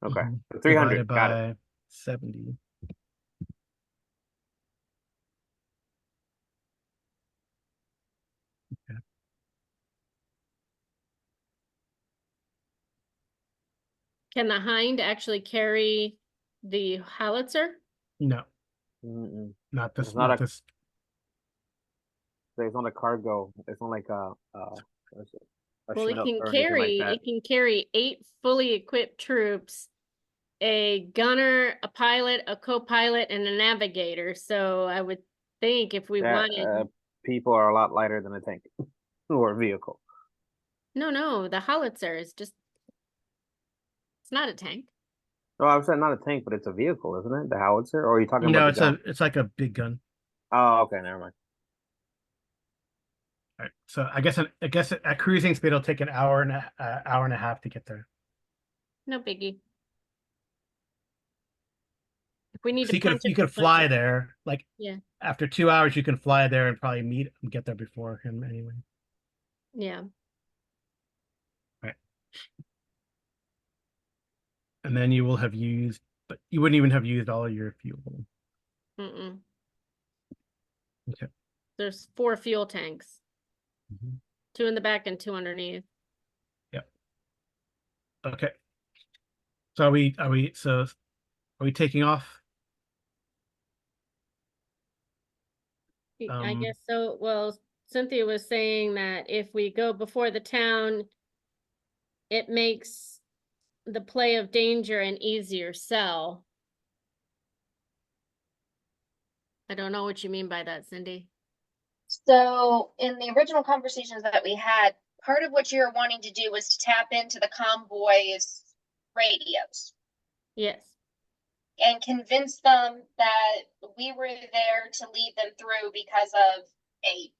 Okay, Mhm. so 300. Divided Got it. by 70. Okay. Can the hind actually carry the howitzer? No, Mm-mm. not this. It's not Not a- this. It's not a cargo. It's not like a Well, Chinook or anything like that. it can carry 8 fully equipped troops, a gunner, a pilot, a co-pilot, and a navigator. So I would think if we That wanted. people are a lot lighter than a tank or a vehicle. No, the howitzer is just, it's not a tank. No, I'm saying not a tank, but it's a vehicle, isn't it? The howitzer, or are you talking about No, the gun? it's like a big gun. Oh, okay, never mind. All right. So I guess at cruising speed it'll take an hour and a half to get there. No biggie. If we need So to punch it, you could fly there. Like Yeah, after 2 hours, you can fly there and probably meet and get there before him anyway. yeah. Right. And then you will have used, but you wouldn't even have used all of your fuel. Mm-mm. Okay. There's 4 fuel tanks, Mhm. 2 in the back and 2 underneath. Okay. So are we taking off? I guess so. Well, Cynthia was saying that if we go before the town, it makes the play of danger an easier sell. I don't know what you mean by that, Cindy. So in the original conversations that we had, part of what you're wanting to do was to tap into the convoy's radios Yes. and convince them that we were there to lead them through because of a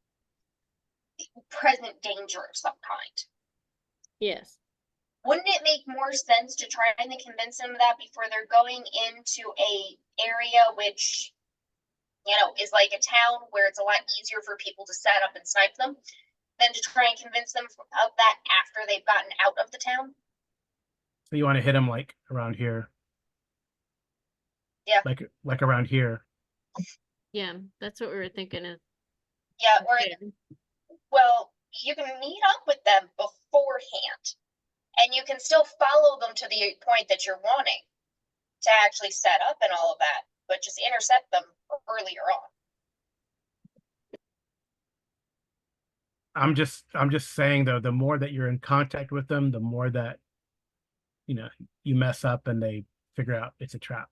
present danger of some kind. Yes. Wouldn't it make more sense to try and convince them of that before they're going into a area which, is like a town where it's a lot easier for people to set up and snipe them, than to try and convince them of that after they've gotten out of the town? So you want to hit him like around here? Yeah. Like around here. Yeah, that's what we were thinking of. Yeah, or Yeah. well, you can meet up with them beforehand, and you can still follow them to the point that you're wanting to actually set up and all of that, but just intercept them earlier on. I'm just saying though, the more that you're in contact with them, the more that you mess up and they figure out it's a trap.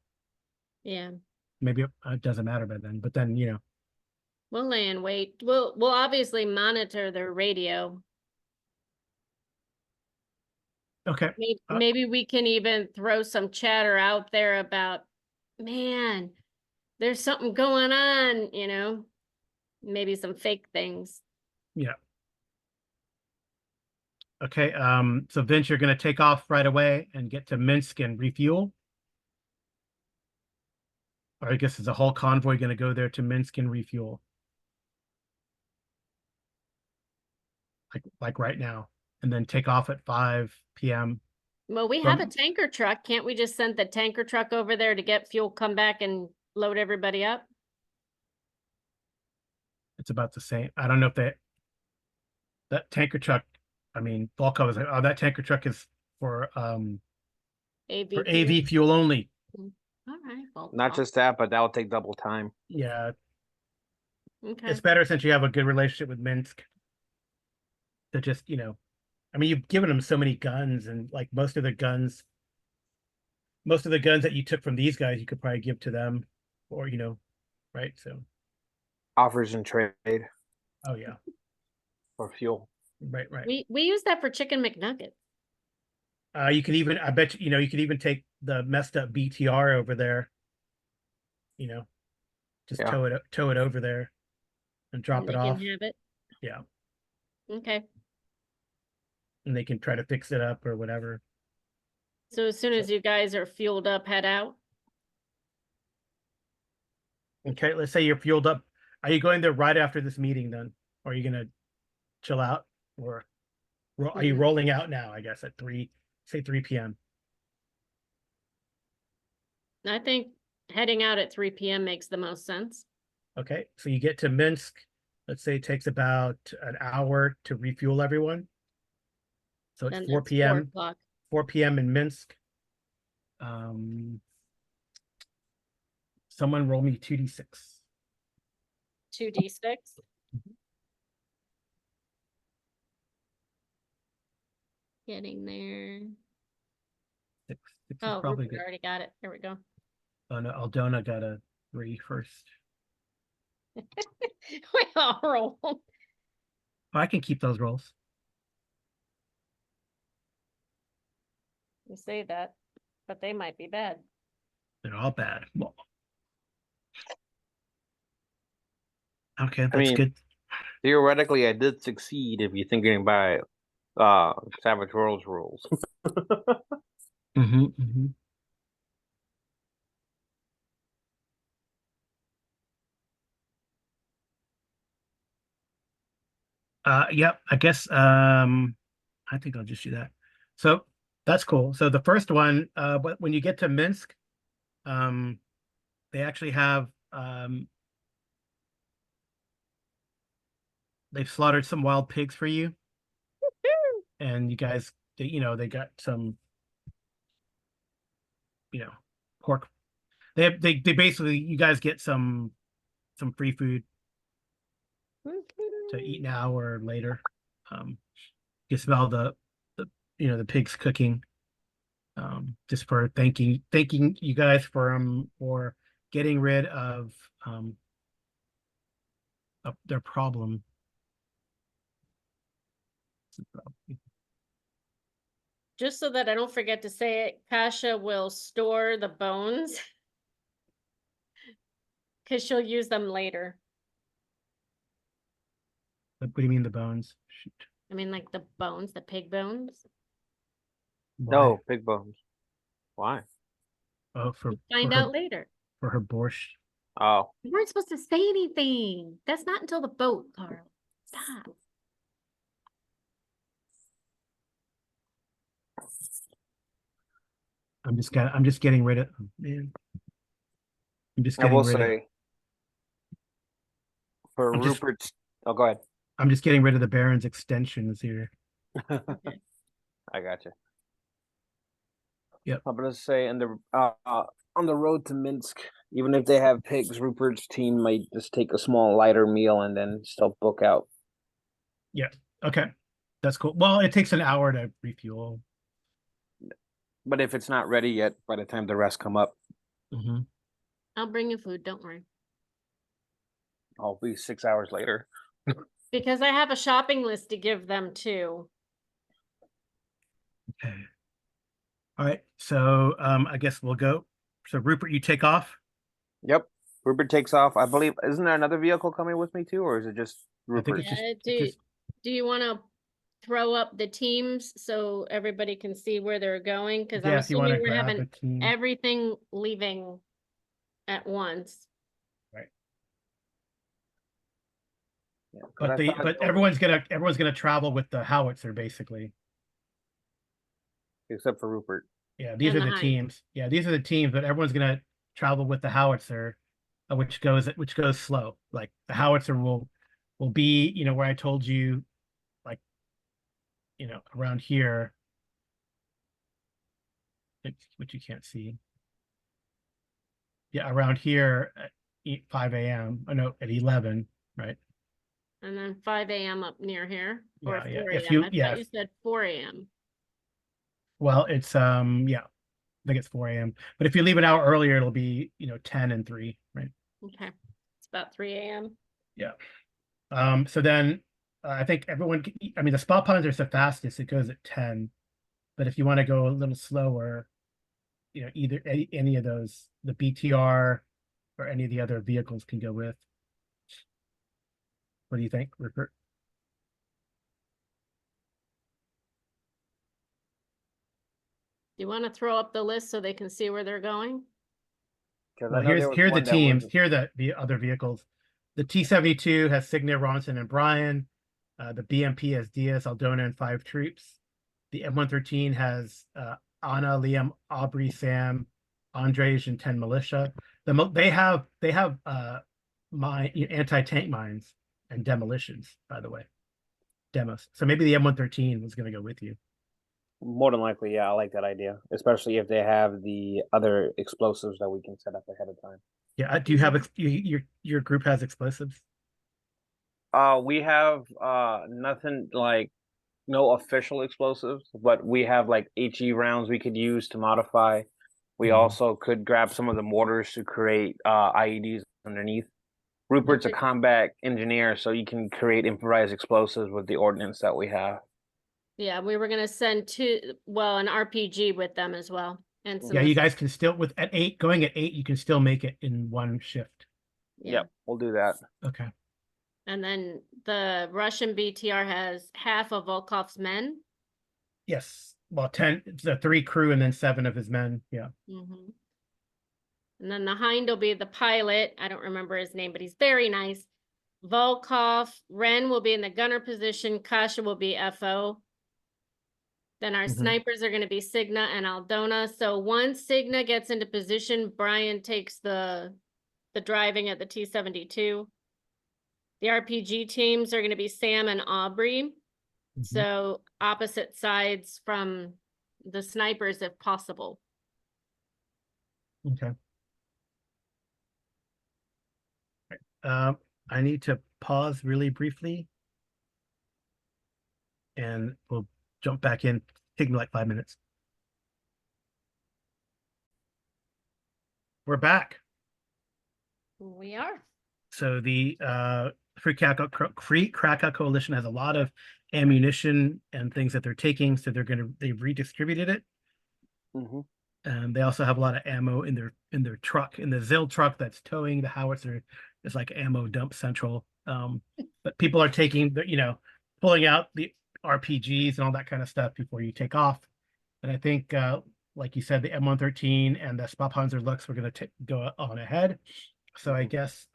Yeah. Maybe it doesn't matter by then, but then We'll lay in wait. We'll obviously monitor their radio. okay. Maybe we can even throw some chatter out there about, man, there's something going on, maybe some fake things. Yeah. Okay. So Vince, you're gonna take off right away and get to Minsk and refuel. Or I guess is the whole convoy gonna go there to Minsk and refuel? Like right now, and then take off at 5 p.m. Well, we have a tanker truck. Can't we just send the tanker truck over there to get fuel, come back and load everybody up? It's about the same. I don't know if that tanker truck. I mean, Volkov was like, oh, that tanker truck is for AV for fuel? AV fuel only. All right. Well, Not just that, but that will take double time. Yeah, okay. it's better since you have a good relationship with Minsk to just, I mean, you've given them so many guns, and like most of the guns that you took from these guys, you could probably give to them, or right? So, Offers and trade oh yeah, for fuel. right. We use that for chicken McNuggets. You could even, I bet you could even take the messed up BTR over there. Just Yeah. tow it over there, and drop And it they off. can have it. Yeah, Okay. and they can try to fix it up or whatever. So as soon as you guys are fueled up, head out. Okay, let's say you're fueled up. Are you going there right after this meeting then? Or are you gonna chill out? Or are you rolling out now, I guess, at 3 p.m.? I think heading out at 3 p.m. makes the most sense. Okay, so you get to Minsk. Let's say it takes about an hour to refuel everyone. So it's Then 4 it's 4 p.m. o'clock. 4 p.m. in Minsk. Someone roll me 2d6. 2d6. Getting there. Six is Oh, probably Rupert good. already got it. There we go. Oh no, Aldona got a 3 first. We all roll. Oh, I can keep those rolls. You say that, but they might be bad. They're all bad. Well, okay, I that's mean, good. theoretically, I did succeed if you're thinking by Savage Worlds rules. Mm-hmm. Yep, I guess I think I'll just do that. So that's cool. So the first one, but when you get to Minsk, they actually have they've slaughtered some wild pigs for you, and you guys, they got some, pork. They basically, you guys get some free food to eat now or later. You smell the pigs cooking. Just for thanking you guys for getting rid of their problem. Just so that I don't forget to say it, Kasha will store the bones because she'll use them later. What do you mean the bones? Shoot. I mean, like the bones, the pig bones. Why? No, pig bones. Why? Oh, Find out later. For her borscht. Oh, You weren't supposed to say anything. That's not until the boat, Carl. Stop. I'm just getting rid of, oh, man. I'm just I getting will rid of say for I'm just- Rupert's. Oh, go ahead. I'm just getting rid of the Baron's extensions here. I got you. Yep. I'm gonna say on the road to Minsk, even if they have pigs, Rupert's team might just take a small lighter meal and then still book out. Yeah. Okay. That's cool. Well, it takes an hour to refuel. But if it's not ready yet, by the time the rest come up, Mm-hmm. I'll bring you food, don't worry. I'll be 6 hours later. Because I have a shopping list to give them too. Okay. All right. So I guess we'll go. So Rupert, you take off. Yep. Rupert takes off. I believe, isn't there another vehicle coming with me too, or is it just I think Rupert? it's just, Do you want to throw up the teams so everybody can see where they're going? Because I'm yeah, if you want assuming to we're grab having a team. everything leaving at once. Yeah, 'cause I thought- But everyone's gonna travel with the howitzer basically. except for Rupert. Yeah, these And are the the hind. teams. Yeah, these are the teams, but everyone's gonna travel with the howitzer, which goes slow. Like the howitzer will be, where I told you, like, around here, which you can't see. Yeah, around here at 5 a.m. Oh no, at 11, right? And then 5 a.m. up near here. Or Yeah, 4 if a.m. you- I yeah. thought you said 4 a.m. Well, it's yeah, I think it's 4 a.m. But if you leave an hour earlier, it'll be 10 and 3, right? Okay. It's about 3 a.m. Yeah. So then I think everyone, I mean, the spot puns are the fastest. It goes at 10. But if you want to go a little slower, either any of those, the BTR or any of the other vehicles can go with. What do you think, Rupert? Do you want to throw up the list so they can see where they're going? Because Well, I know there was here are the one that teams. was Here are the other vehicles. The T-72 has Signet, Ronson, and Bryan. The BMP has Diaz, Aldona, and 5 troops. The M113 has Anna, Liam, Aubrey, Sam, Andrej, and 10 militia. They have anti-tank mines and demolitions, by the way. Demos. So maybe the M113 was going to go with you. more than likely, yeah, I like that idea, especially if they have the other explosives that we can set up ahead of time. Yeah. Do you have your group has explosives? We have nothing like no official explosives, but we have like HE rounds we could use to modify. We Mhm. also could grab some of the mortars to create IEDs underneath. Rupert's a Okay. combat engineer, so you can create improvised explosives with the ordnance that we have. Yeah, we were gonna send an RPG with them as well. And some Yeah, you guys assist- can still going at 8, you can still make it in one shift. Yeah. Yep, we'll do that. Okay. And then the Russian BTR has half of Volkov's men. Yes. Well, 10, the 3 crew and then 7 of his men. Yeah. Mm-hmm. And then the Hind will be the pilot. I don't remember his name, but he's very nice. Volkov, Ren will be in the gunner position. Kasha will be FO. Then our Mhm. snipers are going to be Signa and Aldona. So once Signa gets into position, Brian takes the driving at the T-72. The RPG teams are going to be Sam and Aubrey. Mhm. So opposite sides from the snipers if possible. Okay. I need to pause really briefly and we'll jump back in. Take me like 5 minutes. We're back. We are. So the Free Krakow Coalition has a lot of ammunition and things that they're taking. So they've redistributed it. Mm-hmm. They also have a lot of ammo in their truck, in the Zill truck that's towing the howitzer. It's like ammo dump central. But people are taking pulling out the RPGs and all that kind of stuff before you take off. And I think, like you said, the M113 and the Spapanzer Lux were going to go on ahead. So I guess,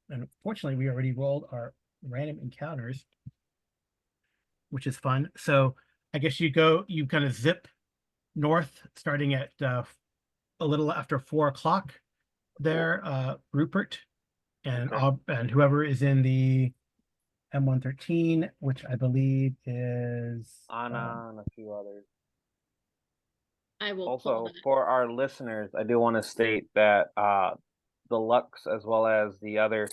and unfortunately, we already rolled our random encounters, which is fun. So I guess you kind of zip north, starting at a little after 4 o'clock. There, Rupert and Okay. and whoever is in the M113, which I believe is Anna and a few others. I will pull Also, that. for our listeners, I do want to state that the Lux, as well as the other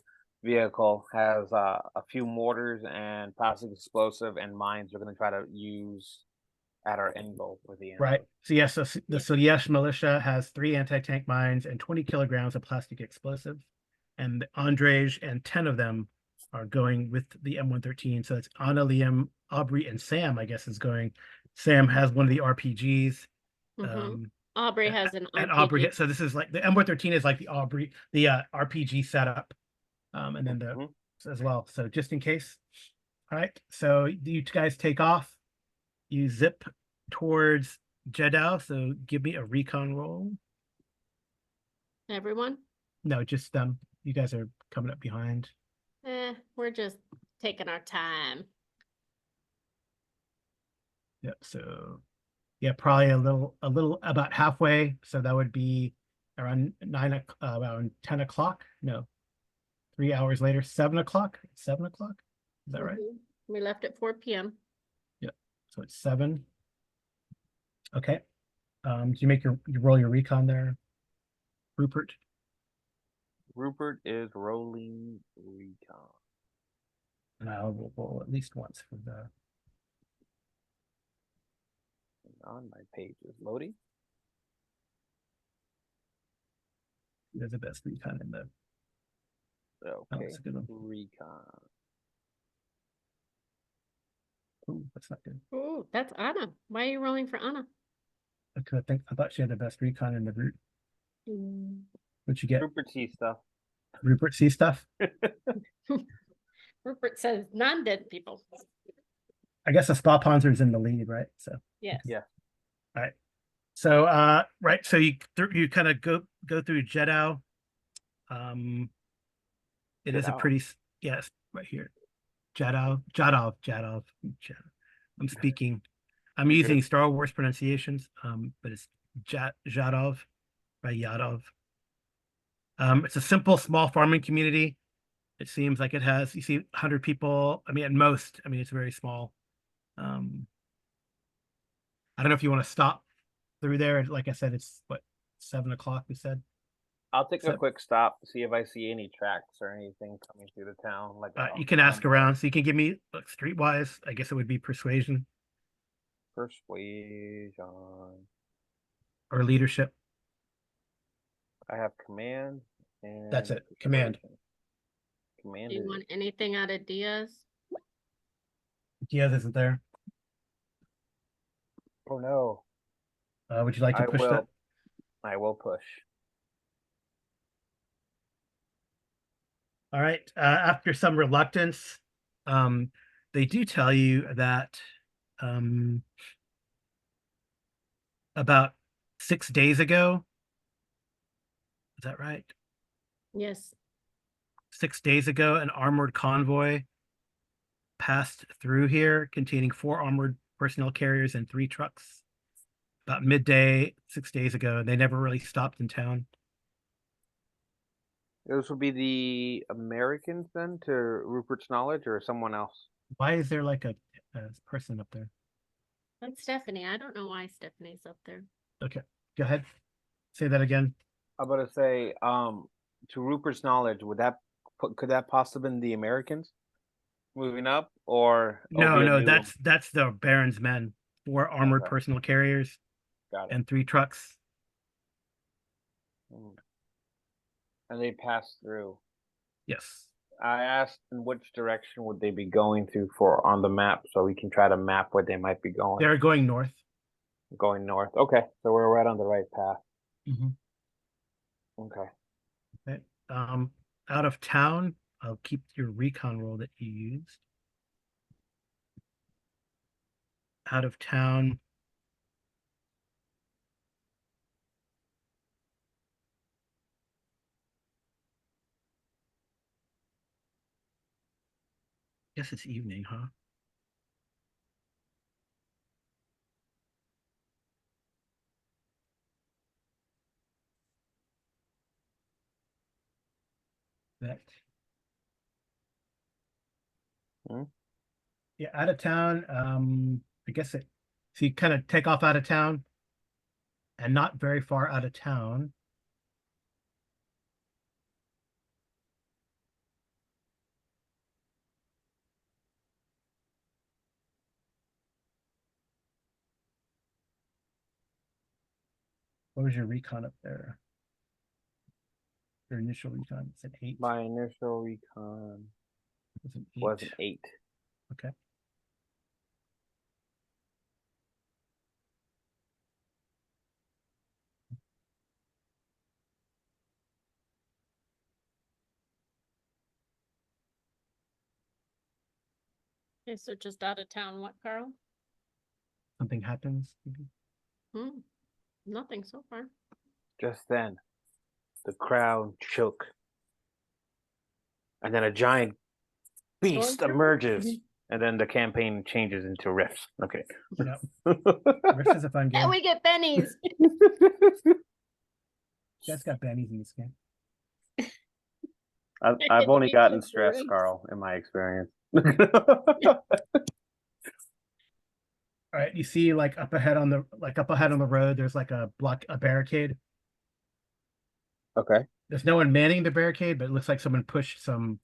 vehicle, has a few mortars and plastic explosive and mines we're going to try to use at our end goal for the end. right. So yes, so the Sudyesh militia has 3 anti-tank mines and 20 kilograms of plastic explosive, and Andrej and 10 of them are going with the M113. So it's Anna, Liam, Aubrey, and Sam, I guess, is going. Sam has one of the RPGs. Aubrey has an And RPG. Aubrey, so this is like the M113 is like the RPG setup, and then the as well. So just in case. All right. So you guys take off. You zip towards Jeddah. So give me a recon roll. Everyone? No, just them. You guys are coming up behind. We're just taking our time. Yep. So yeah, probably a little about halfway. So that would be around around 10 o'clock. No, 3 hours later, 7 o'clock. 7 o'clock. Is that right? We left at 4 p.m. Yep. So it's 7. Okay. Did you roll your recon there, Rupert? Rupert is rolling recon. And I'll roll at least once for the. On my page is loading. There's the best recon in the. Okay. Oh, that's a good one. Recon. Ooh, that's not good. Oh, that's Anna. Why are you rolling for Anna? I thought she had the best recon in the group. What'd you get? Rupert C stuff. Rupert C stuff? Rupert says non-dead people. I guess the Spa Panzer's in the lead, right? So Yes. Yeah. all right. So right, so you kind of go through Jeddah. It is a pretty yes, right here. Jadov. I'm speaking. I'm using Star Wars pronunciations, but it's Jadov by Yadov. It's a simple, small farming community. It seems like it has, you see 100 people. I mean, at most, it's very small. I don't know if you want to stop through there. Like I said, it's what, 7 o'clock, we said? I'll take a quick stop to see if I see any tracks or anything coming through the town. Like you can ask around, so you can give me streetwise. I guess it would be persuasion or leadership. I have command. And that's it. Command. commanded Do you it. want anything out of Diaz? Diaz isn't there. Oh no. Would you like to I push will. that? I will push. All right. After some reluctance, they do tell you that about 6 days ago, is that right? Yes. 6 days ago, an armored convoy passed through here containing 4 armored personnel carriers and 3 trucks. About midday, 6 days ago, and they never really stopped in town. Those would be the Americans then, to Rupert's knowledge, or someone else? Why is there like a person up there? That's Stephanie. I don't know why Stephanie's up there. Okay, go ahead. Say that again. I'm about to say, to Rupert's knowledge, could that possibly been the Americans moving up, or No, that's the Barron's men. 4 armored Okay. personnel carriers Got it. and 3 trucks. And they passed through. Yes. I asked in which direction would they be going to for on the map, so we can try to map where they might be going. They're going north. Going north. Okay, so we're right on the right path. Mm-hmm. Okay. Okay. Out of town, I'll keep your recon roll that you used. Out of town. Guess it's evening, huh? That. Yeah, out of town. I guess it. So you kind of take off out of town, and not very far out of town. What was your recon up there? Your initial recon, it's an 8. My initial recon was an 8. Okay. Okay, so just out of town, what, Carl? Something happens. Maybe? Nothing so far. Just then, the crowd shook, and then a giant beast Stormtrooper? emerges, and then the campaign changes into riffs. Okay. No. Rift is a fun game. Yeah, we get pennies. You guys got bannies in this game. I've only gotten stress, Riffs. Carl, in my experience. All right, you see, like up ahead on the road, there's like a barricade. Okay. There's no one manning the barricade, but it looks like someone pushed some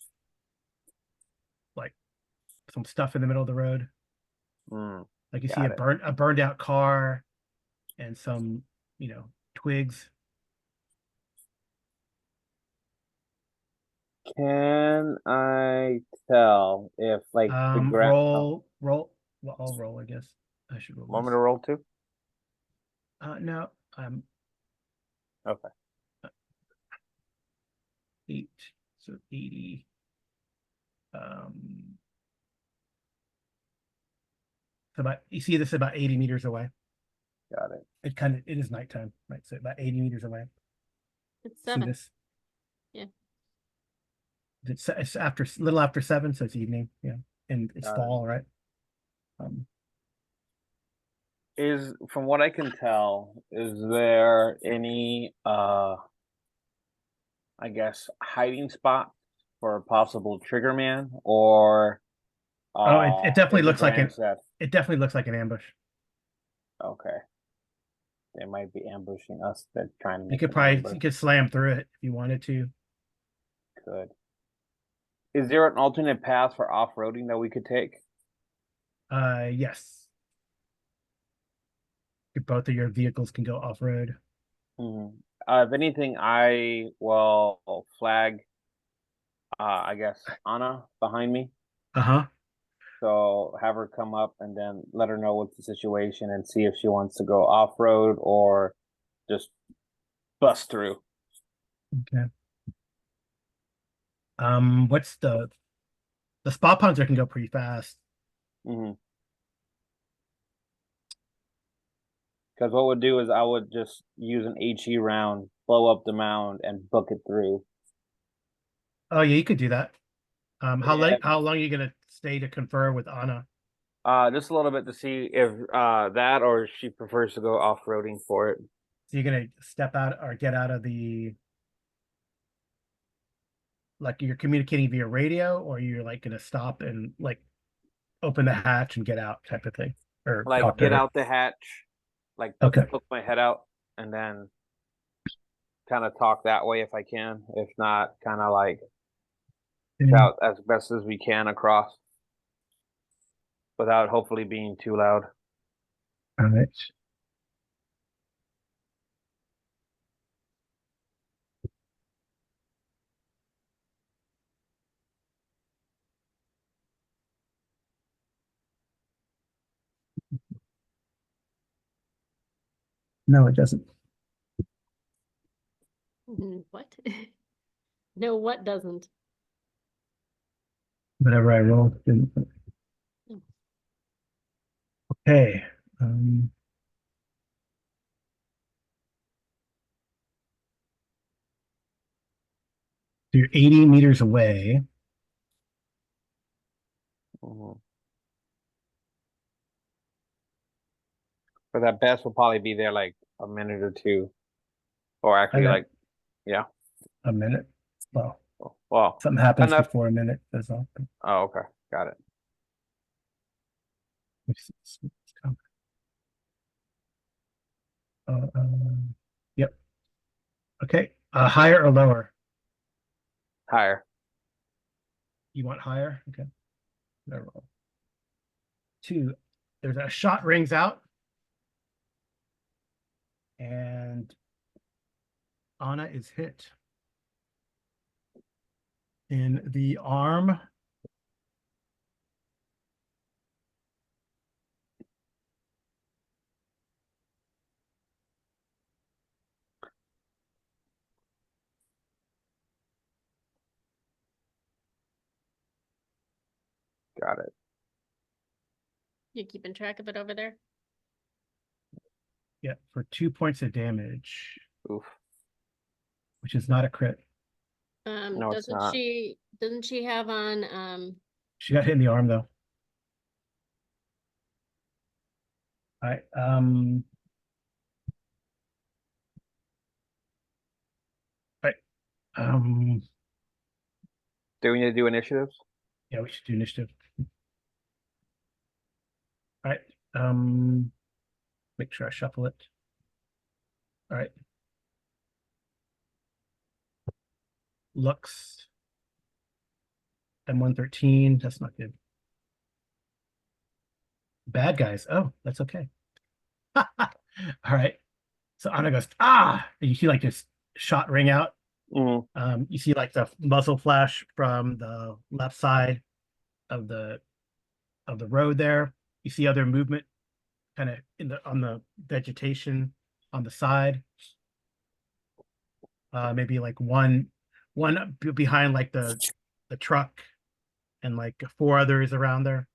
stuff in the middle of the road. Like you see a burned out car and some, twigs. Can I tell if like the ground? Roll. Well, I'll roll, I guess. I should roll. Want me to roll too? No. Okay. 8, so 80. So you see this about 80 meters away. Got it. It is nighttime, right? So about 80 meters away. It's See 7. this? Yeah. It's little after 7, so it's evening. Yeah, and it's fall, right? Is from what I can tell, is there any I guess hiding spot for a possible trigger man, or it definitely is looks like it definitely looks like an ambush. Okay. They might be ambushing us. They're trying to You make could slam through it if you wanted to. Good. Is there an alternate path for off-roading that we could take? Yes. Both of your vehicles can go off-road. If anything, I will flag I guess Anna behind me. Uh-huh. So have her come up and then let her know what's the situation and see if she wants to go off road or just bust through. Okay. What's the spot puncher can go pretty fast. Mm-hmm. Because what would do is I would just use an HE round, blow up the mound, and book it through. Oh yeah, you could do that. How Yeah. late? How long are you gonna stay to confer with Anna? Just a little bit to see if that or she prefers to go off roading for it. So you're gonna step out or get out of the like you're communicating via radio, or you're like gonna stop and like open the hatch and get out type of thing, or Like talk to get her. out the hatch, like Okay. poke my head out, and then kind of talk that way if I can. If not, kind of like shout as best as we can across without hopefully being too loud. All right. No, it doesn't. What? No, what doesn't? Whatever I rolled didn't. Oh. Okay. So you're 80 meters away. Mm-hmm. But that best will probably be there like a minute or two, or actually like yeah. A minute. Well, Something happens enough. before a minute. That's all. Oh, okay, got it. Yep. Okay. Higher or lower? Higher. You want higher? Okay. Roll. 2. There's a shot rings out. And Anna is hit in the arm. Got it. You keeping track of it over there? Yeah, for 2 points of damage, Oof. which is not a crit. No, it's Doesn't not. she have on She got hit in the arm though. All right. Do we need to do initiatives? Yeah, we should do initiative. All right. Make sure I shuffle it. All right. Lux. M113. That's not good. Bad guys. Oh, that's okay. All right. So Anna goes, ah! And you see like this shot ring out. Mm-hmm. You see like the muzzle flash from the left side of the road there. You see other movement kind of on the vegetation on the side. Maybe like one behind like the truck, and like 4 others around there.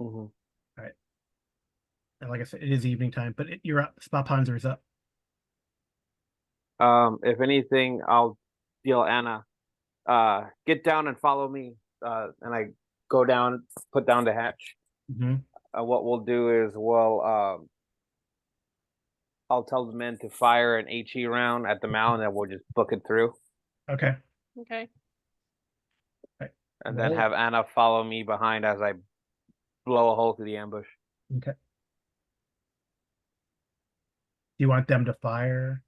Mm-hmm. All right. And like I said, it is evening time, but you're up. Spot Panzer is up. If anything, I'll deal Anna. Get down and follow me. And I go down, put down the hatch. Mm-hmm. What we'll do is I'll tell the men to fire an HE round at the mound, and we'll just book it through. Okay. okay. Right. And then have Anna follow me behind as I blow a hole through the ambush. Okay. Do you want them to fire?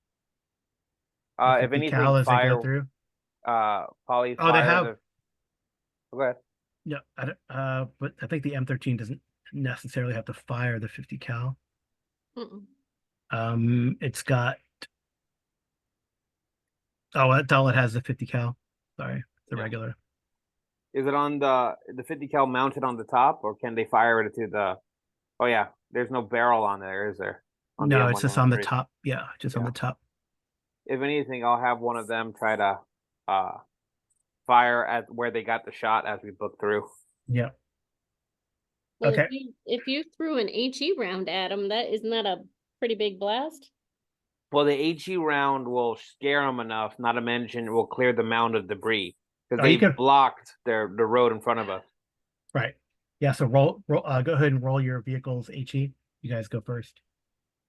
If anything, as fire. They go through? Probably Oh, they fire have. Go ahead. Yeah, but I think the M13 doesn't necessarily have to fire the 50 cal. It's got. Oh, that's all it has, the 50 cal. Sorry. the Yeah. regular. Is it on the 50 cal mounted on the top, or can they fire it to the? Oh yeah, there's no barrel on there, is there? On the No, it's just on the M113? top. Yeah, just on Yeah. the top. If anything, I'll have one of them try to fire at where they got the shot as we book through. Yeah. Well, Okay. if you threw an HE round at him, isn't that a pretty big blast? Well, the HE round will scare them enough, not to mention it will clear the mound of debris because Oh, you they can- blocked the road in front of us. Right. Yeah. So roll. Go ahead and roll your vehicle's HE. You guys go first,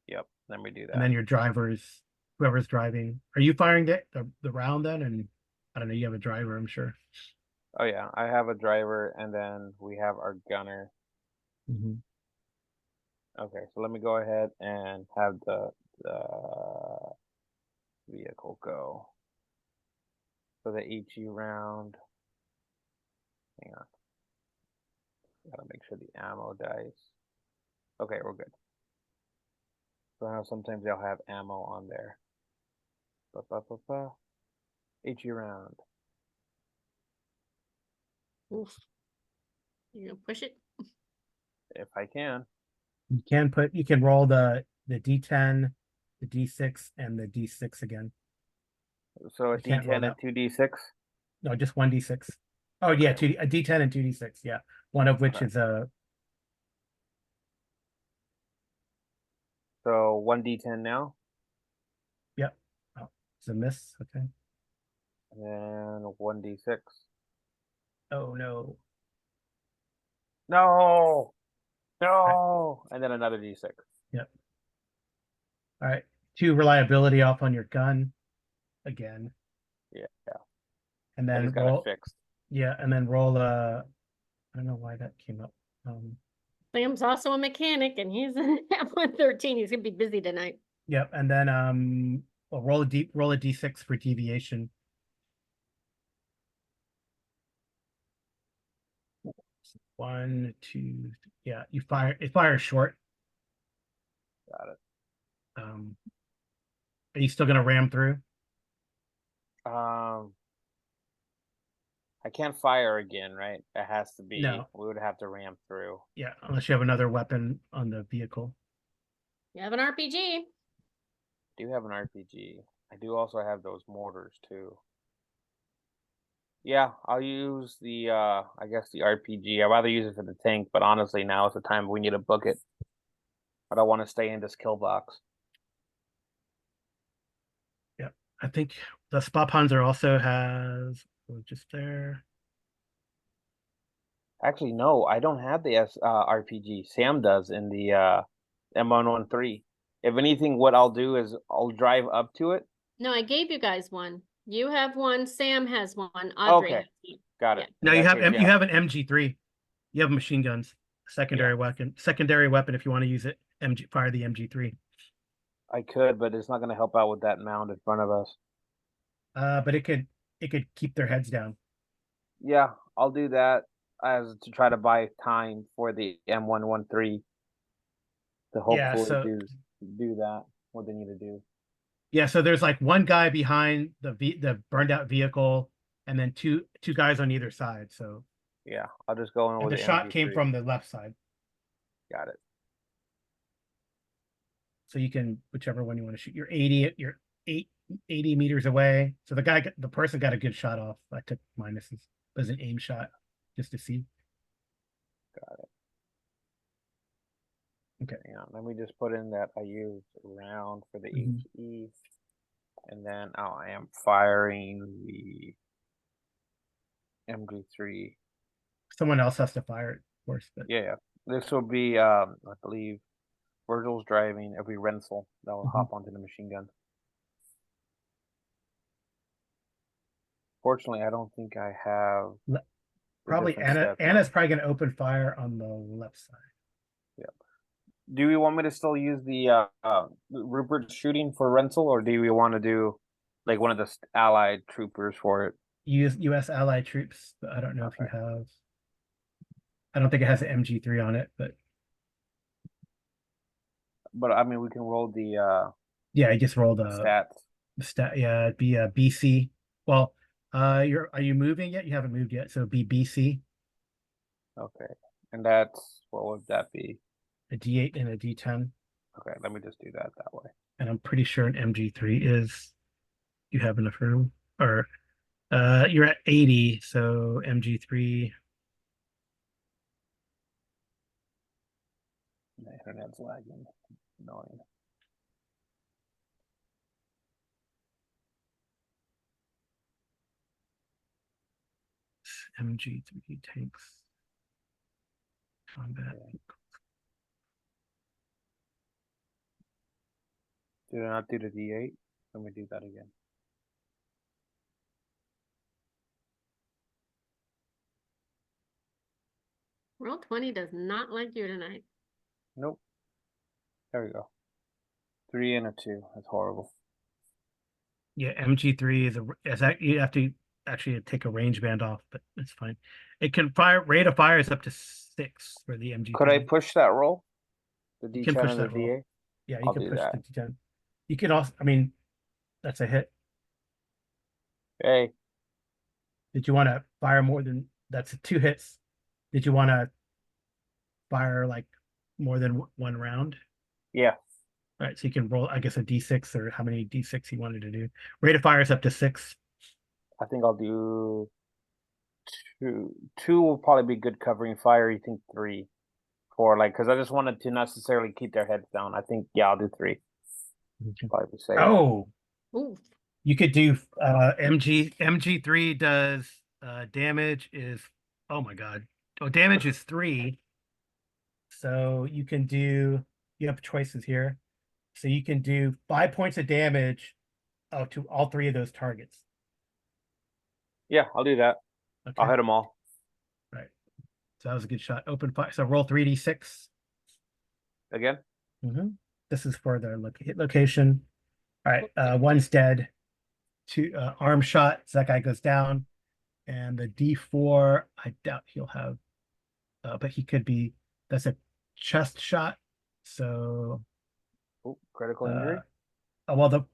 Yep, let me do that. and then your drivers, whoever's driving. Are you firing the round then? And I don't know. You have a driver, I'm sure. Oh yeah, I have a driver, and then we have our gunner. Mm-hmm. Okay, so let me go ahead and have the vehicle go. So the HE round. Hang on. Gotta make sure the ammo dies. Okay, we're good. So now sometimes they'll have ammo on there. HE round. Oof. You gonna push it? If I can. You can roll the D10, the D6, and the D6 again. So a You can't roll D10 and that. 2D6. No, just one D6. Oh yeah, a D10 and 2D6. Yeah, one of which Okay. is a. So 1D10 now, Yep. Oh, it's a miss. Okay. and then 1D6. Oh no. No, no, and then another D6. Yep. All right. 2 reliability off on your gun again. Yeah, And I then just got roll. it fixed. Yeah, and then roll I don't know why that came up. Sam's also a mechanic, and he's at 113. He's gonna be busy tonight. Yep, and then well, roll a D6 for deviation. One, two, yeah, it fires short. Got it. Are you still gonna ram through? I can't fire again, right? It has to be. No. We would have to ram through. Yeah, unless you have another weapon on the vehicle. You have an RPG. I do have an RPG. I do also have those mortars too. Yeah, I'll use the I guess the RPG. I'd rather use it for the tank, but honestly now is the time we need to book it. I don't want to stay in this kill box. Yeah, I think the Spot Panzer also has just there. Actually, no, I don't have the RPG. Sam does in the M113. If anything, what I'll do is I'll drive up to it. No, I gave you guys one. You have one. Sam has one. Audrey Okay. has one. Got it. No, In you that have case, you yeah. have an MG3. You have machine guns, secondary weapon if you want to use it. Fire the MG3. I could, but it's not going to help out with that mound in front of us. But it could keep their heads down. Yeah, I'll do that as to try to buy time for the M113 to hopefully do that what they need to do. Yeah, so there's like one guy behind the burned out vehicle, and then two guys on either side. So yeah, I'll just go in and with the shot came MG3. from the left side. Got it. So you can whichever one you want to shoot. You're 80 meters away. So the person got a good shot off. I took minuses. It was an aim shot just to see. Got it. Okay. Hang on, let me just put in that I used round for the HE, and then I am firing the MG3. Someone else has to fire it, of course. But Yeah, this will be I believe Virgil's driving. It'll be Renzel that will hop onto the machine gun. Fortunately, I don't think I have. Probably Anna's probably going to open fire on the left side. Yeah. Do we want me to still use the Rupert shooting for Renzel, or do we want to do like one of the allied troopers for it? Use U.S. allied troops. But I don't know if you have. I don't think it has an MG3 on it, but I mean, we can roll the yeah, I just rolled stats. Yeah, it'd be a BC. Well, Are you moving yet? You haven't moved yet, so it'd be BC, Okay. And that's, what would that be? a D8 and a D10, Okay, let me just do that way. and I'm pretty sure an MG3 is. You have enough room, or you're at 80, so MG3. The internet's lagging. Annoying. MG3 tanks. Combat. Did I not do the D8? Let me do that again. Roll 20 does not like you tonight. Nope. There we go. 3 and a 2. That's horrible. Yeah, MG3 is that you have to actually take a range band off, but it's fine. It can fire, rate of fire is up to 6 for the MG3. Could I push that roll? The You can D10 push and the that roll. D8? Yeah, you I'll can do push that. the D10. You can also, I mean, that's a hit. Hey, Did you want to fire more than that's 2 hits? Did you want to fire like more than one round? yeah. All right, so you can roll, I guess, a D6 or how many D6 you wanted to do. Rate of fire is up to 6. I think I'll do 2. 2 will probably be good covering fire. You think 3? 4, like, because I just wanted to necessarily keep their heads down. I think, yeah, I'll do 3. Probably safe. Oh, Ooh, you could do MG3 does damage is, oh my god. Oh, damage is 3. So you can do, you have choices here. So you can do 5 points of damage to all 3 of those targets. Yeah, I'll do that. Okay. I'll hit them all. Right. So that was a good shot. Open fire. So roll 3d6. Again? This is for the hit location. All right. One's dead. 2 arm shot. So that guy goes down. And the D4, I doubt he'll have, but he could be. That's a chest shot. So Oh, critical injury? well, the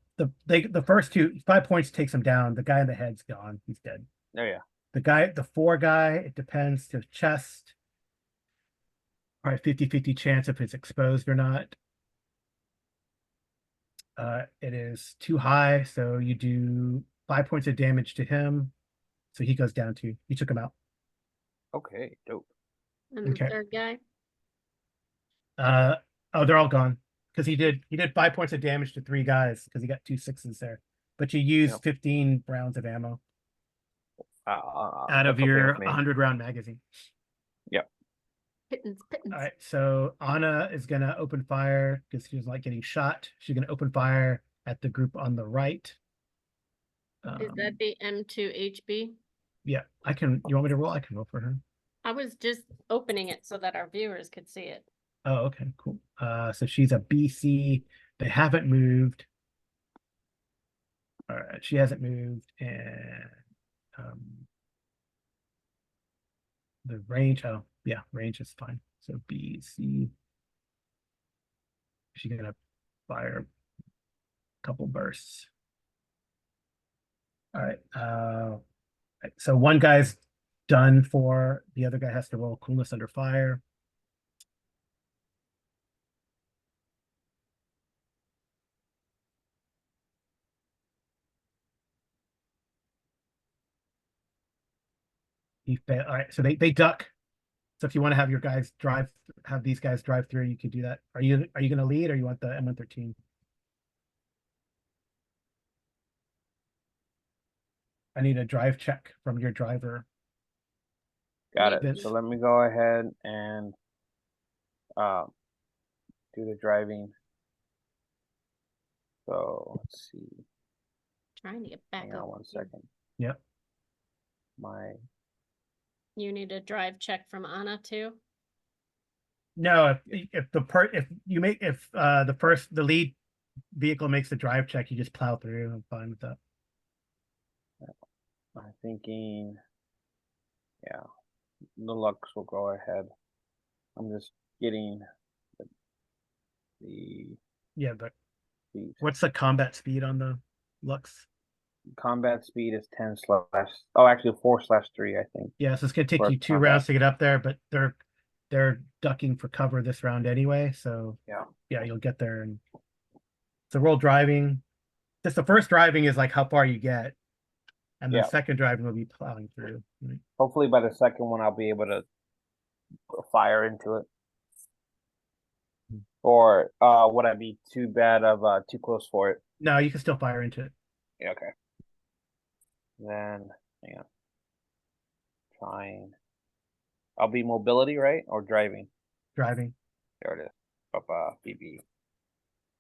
first 2 5 points takes him down. The guy in the head's gone. He's dead. Oh, yeah. The 4 guy, it depends to chest. Probably 50-50 chance if it's exposed or not. It is too high, so you do 5 points of damage to him. So he goes down 2. You took him out. Okay, dope. and the Okay. third guy. Oh, they're all gone. Because he did 5 points of damage to 3 guys because he got 2 6s there. But you used Yep. 15 rounds of ammo out of That's okay your with me. 100-round magazine. Yep. Pittance. All right, so Anna is gonna open fire because she doesn't like getting shot. She's gonna open fire at the group on the right. Is that the M2 HB? Yeah, I can. You want me to roll? I can roll for her. I was just opening it so that our viewers could see it. Oh, okay, cool. So she's a BC. They haven't moved. All right, she hasn't moved, and the range. Oh, yeah, range is fine. So BC. She's gonna fire a couple bursts. All right. So one guy's done for. The other guy has to roll coolness under fire. He failed. All right, so they duck. So if you want to have your guys have these guys drive through, you could do that. Are you going to lead, or you want the M113? I need a drive check from your driver. Got it. Vince. So let me go ahead and do the driving. So let's see. Trying to get back Hang on up. 1 second. Yep. You need a drive check from Anna too. No, if the lead vehicle makes the drive check, you just plow through. I'm fine with that. I'm thinking, yeah, the Lux will go ahead. I'm just getting the Yeah, but speed. what's the combat speed on the Lux? combat speed is 10 slash. Oh, actually 4/3, I think. Yeah, so it's gonna take For you 2 combat. rounds to get up there, but they're ducking for cover this round anyway. So Yeah. you'll get there. And so roll driving. Just the first driving is like how far you get, and the Yeah. second driving will be plowing through. Right? Hopefully by the second one I'll be able to fire into it. Or would I be too bad of too close for it? No, you can still fire into it. Yeah, okay. Then hang on. Trying. I'll be mobility, right? Or driving. Driving. There it is. Up BB.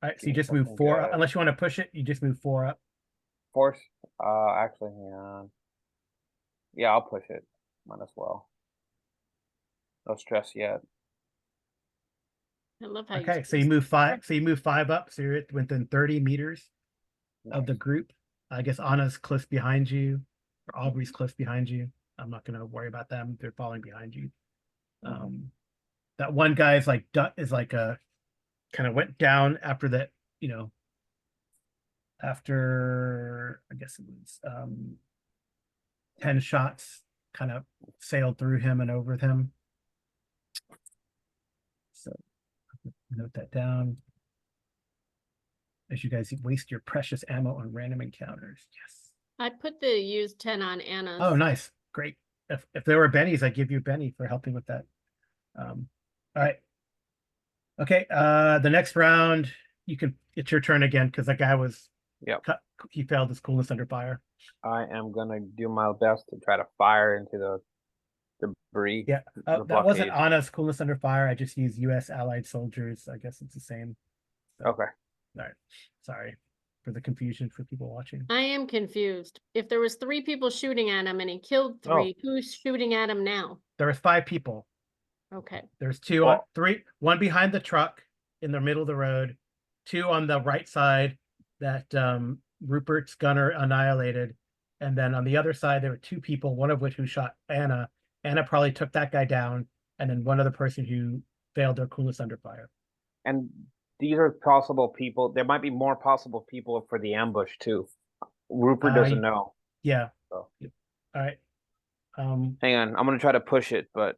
All right, so you Being just move fucking 4 up. good. Unless you want to push it, you just move 4 up. Force. Actually, hang on. Yeah, I'll push it. Might as well. No stress yet. I love how Okay, you so you move 5. So you move 5 up. So you're within 30 meters of the Nice. group. I guess Anna's close behind you, or Aubrey's close behind you. I'm not gonna worry about them. They're falling behind you. That one guy is like kind of went down after that. After I guess it was 10 shots, kind of sailed through him and over him. So note that down. As you guys waste your precious ammo on random encounters. Yes. I put the use 10 on Anna's. Oh, nice. Great. If there were bennies, I'd give you a Benny for helping with that. All right. Okay. The next round, it's your turn again because that guy was he failed his coolness under fire. I am gonna do my best to try to fire into the debris. Yeah. the That wasn't blockade. Anna's coolness under fire. I just used US allied soldiers. I guess it's the same. So, Okay. all right. Sorry for the confusion for people watching. I am confused. If there was 3 people shooting at him and he killed 3, who's shooting at him now? There was 5 people. Okay. There's 2 on 3, 1 behind the truck in the middle of the road, 2 on the right side that Rupert's gunner annihilated, and then on the other side there were 2 people, one of which who shot Anna. Anna probably took that guy down, and then one other person who failed their coolness under fire. And these are possible people. There might be more possible people for the ambush too. Rupert doesn't know. Yeah. So. All right. Hang on, I'm gonna try to push it, but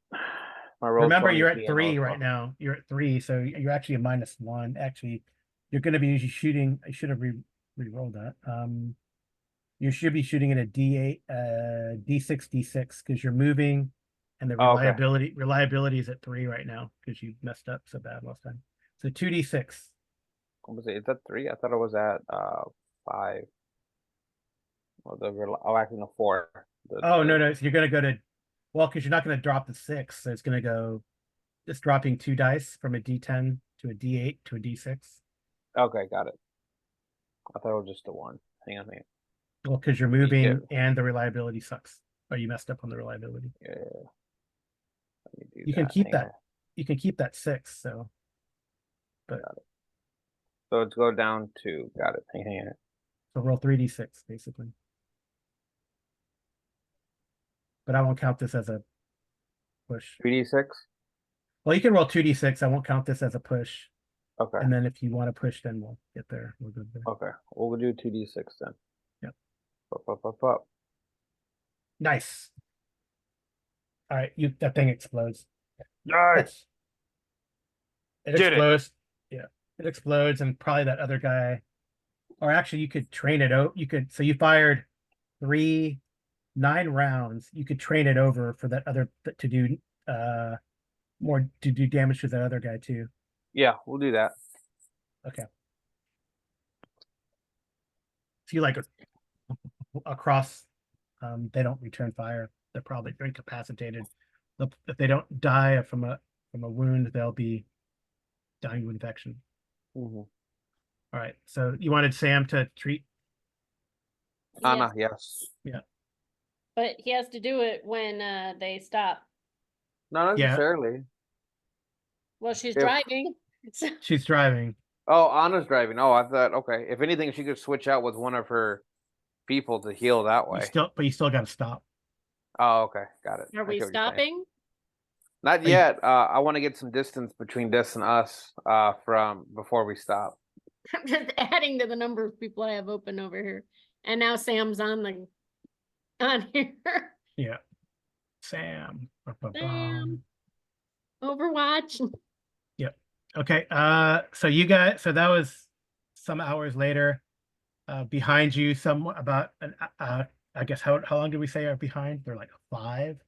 my roll. Remember, you're at 3 right now. You're at 3, so you're actually a -1. Actually, you're going to be shooting. I should have re-rolled that. You should be shooting at a D8, D6, D6 because you're moving, and the reliability is at 3 right now because you messed up so bad last time. So 2D6. What was it? Is that 3? I thought it was at 5. Well, actually no 4. No. So you're going to go to, well, because you're not going to drop the 6, so it's going to go. Just dropping 2 dice from a D10 to a D8 to a D6. Okay, got it. I thought it was just the 1. Hang on. Well, because you're moving and the reliability sucks. Or you messed up on the reliability. Yeah. You can keep that. You can keep that 6. So, but got it. So let's go down to. Got it. Hang on. So roll 3d6 basically. But I won't count this as a push. 3d6. Well, you can roll 2d6. I won't count this as a push. Okay. And then if you want to push, then we'll get there. We'll go there. Okay. We'll do 2d6 then. Yep. Up. Nice. All right, that thing explodes. Nice. It explodes. Yeah, it explodes, and probably that other guy. Or actually, you could train it out. So you fired 9 rounds. You could train it over for that other to do damage to that other guy too. Yeah, we'll do that. Okay. So you like across, they don't return fire. They're probably incapacitated. If they don't die from a wound, they'll be dying of infection. Mm-hmm. All right. So you wanted Sam to treat Anna, yes. Yeah. But he has to do it when they stop. Not necessarily. Well, she's driving. She's driving. Oh, Anna's driving. Oh, I thought, okay. If anything, she could switch out with one of her people to heal that way. You still got to stop. Oh, okay. Got it. Are we stopping? Not yet. I want to get some distance between this and us from before we stop. I'm just adding to the number of people I have open over here. And now Sam's on here. Yeah. Sam. Sam. Overwatch. Okay. So that was some hours later. Behind you, about an I guess how long did we say are behind? They're like 5.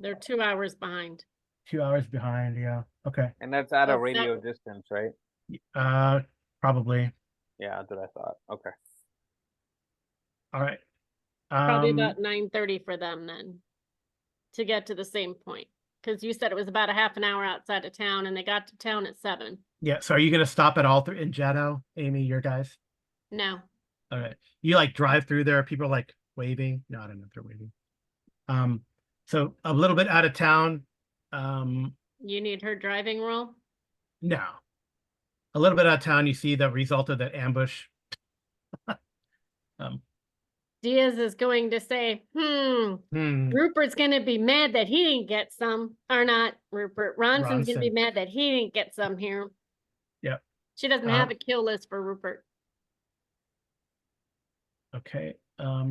They're 2 hours behind. 2 hours behind. Yeah. Okay. And that's at a Well, radio that- distance, right? Probably. Yeah, that's what I thought. Okay. All right. Probably about 9:30 for them then, to get to the same point. Because you said it was about a half an hour outside of town, and they got to town at 7. Yeah. So are you gonna stop at all in Jado, Amy, your guys? No, All right. You like drive through there, people are like waving. No, I don't know if they're waving. So a little bit out of town. you need her driving roll. No. A little bit out of town, you see the result of that ambush. Diaz is going to say, Rupert's going to be mad that he didn't get some. Or not Rupert. Ronson's going to be Ronson. mad that he didn't get some here. Yep. She doesn't have a kill list for Rupert. Okay. All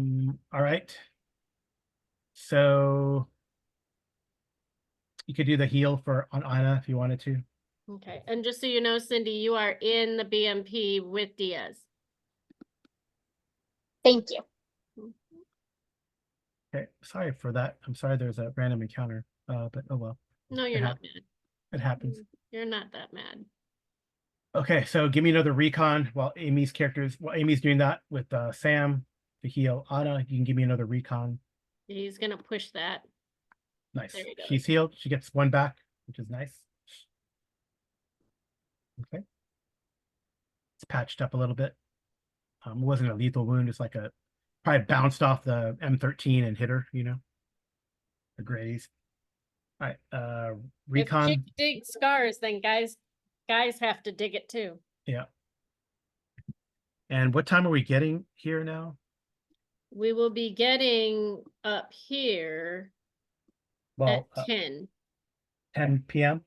right. So you could do the heal on Anna if you wanted to. Okay. And just so you know, Cindy, you are in the BMP with Diaz. Thank you. Okay. Sorry for that. I'm sorry there's a random encounter. But oh well. No, you're not mad. It happens. You're not that mad. Okay, so give me another recon while Amy's doing that with Sam to heal Anna. You can give me another recon. He's going to push that. Nice. There he goes. She's healed. She gets 1 back, which is nice. Okay. It's patched up a little bit. It wasn't a lethal wound. It's like probably bounced off the M13 and hit her, the graze. All right. Recon. If chicks dig scars, then guys have to dig it too. Yeah. And what time are we getting here now? We will be getting up here Well, at 10. 10 p.m.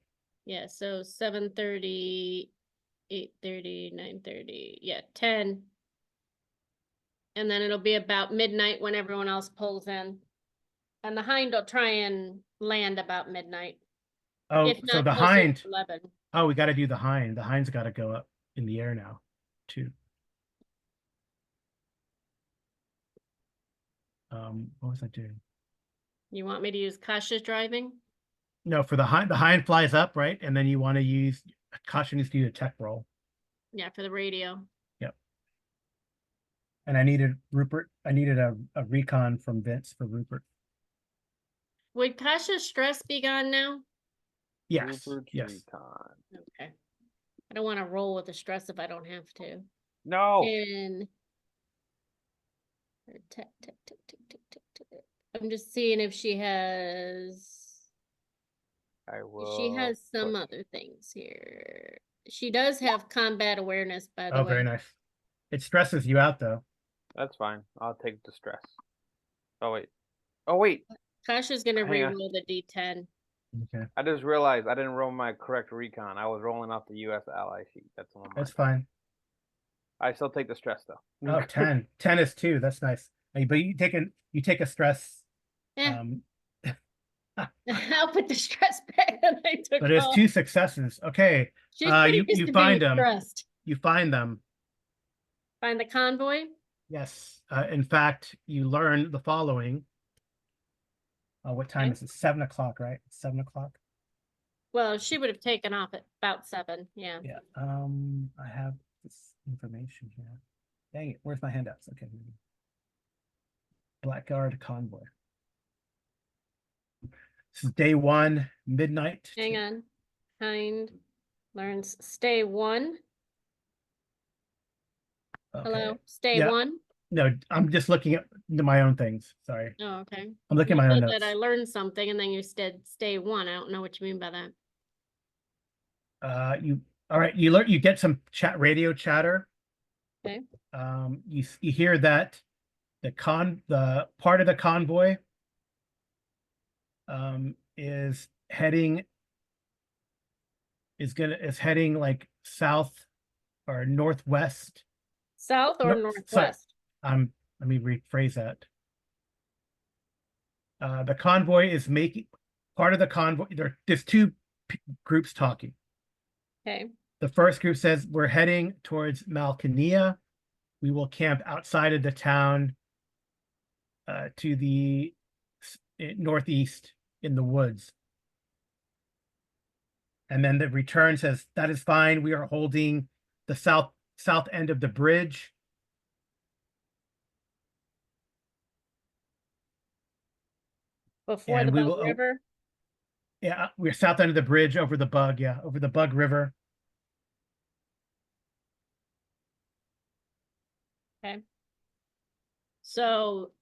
Yeah, so 7:30, 8:30, 9:30. Yeah, 10. And then it'll be about midnight when everyone else pulls in. And the Hind will try and land about midnight. Oh, If so not the closer to Hind. 11. Oh, we got to do the Hind. The Hind's got to go up in the air now, too. What was I doing? You want me to use Kasha's driving? No, for the Hind flies up, right? And then you want to use Kasha needs to do a tech roll. Yeah, for the radio. Yep. And I needed a recon from Vince for Rupert. Would Kasha's stress be gone now? Yes. Rupert's Yes. recon. Okay. I don't want to roll with the stress if I don't have to. No. And I'm just seeing if she has. I will. She has some other things here. She does have combat awareness, by the way. Oh, very nice. It stresses you out, though. That's fine. I'll take the stress. Oh wait. Oh wait. Kasha's gonna Hang on. reroll the D10. Okay. I just realized I didn't roll my correct recon. I was rolling off the U.S. ally sheet. That's one. That's fine. I still take the stress though. Oh, 10. 10 is 2. That's nice. But you take a stress. Eh. I'll put the stress back that I took But it's off. 2 successes. Okay. She's pretty you used to find being them. stressed. You find them. Find the convoy? Yes. In fact, you learn the following. What time Okay. is it? 7 o'clock, right? 7 o'clock. Well, she would have taken off at about 7. Yeah. Yeah. I have this information here. Dang it. Where's my handouts? Okay. Blackguard Convoy. This is day 1, midnight. Hang on. Hind learns stay 1. Okay. Hello, stay Yeah. 1. No, I'm just looking at my own things. Sorry. Oh, okay. I'm looking at You my own said notes. that I learned something, and then you said stay 1. I don't know what you mean by that. All right, you get some radio chatter. Okay. You hear that the part of the convoy is heading like south or northwest. South or No, northwest? sorry. Let me rephrase that. The convoy is making part of the convoy. There's two groups talking. Okay. The first group says we're heading towards Malkania. We will camp outside of the town to the northeast in the woods. And then the return says that is fine. We are holding the south end of the bridge. Before And the we Bug will- River. Yeah, we're south end of the bridge over the Bug. Yeah, over the Bug River. Okay. So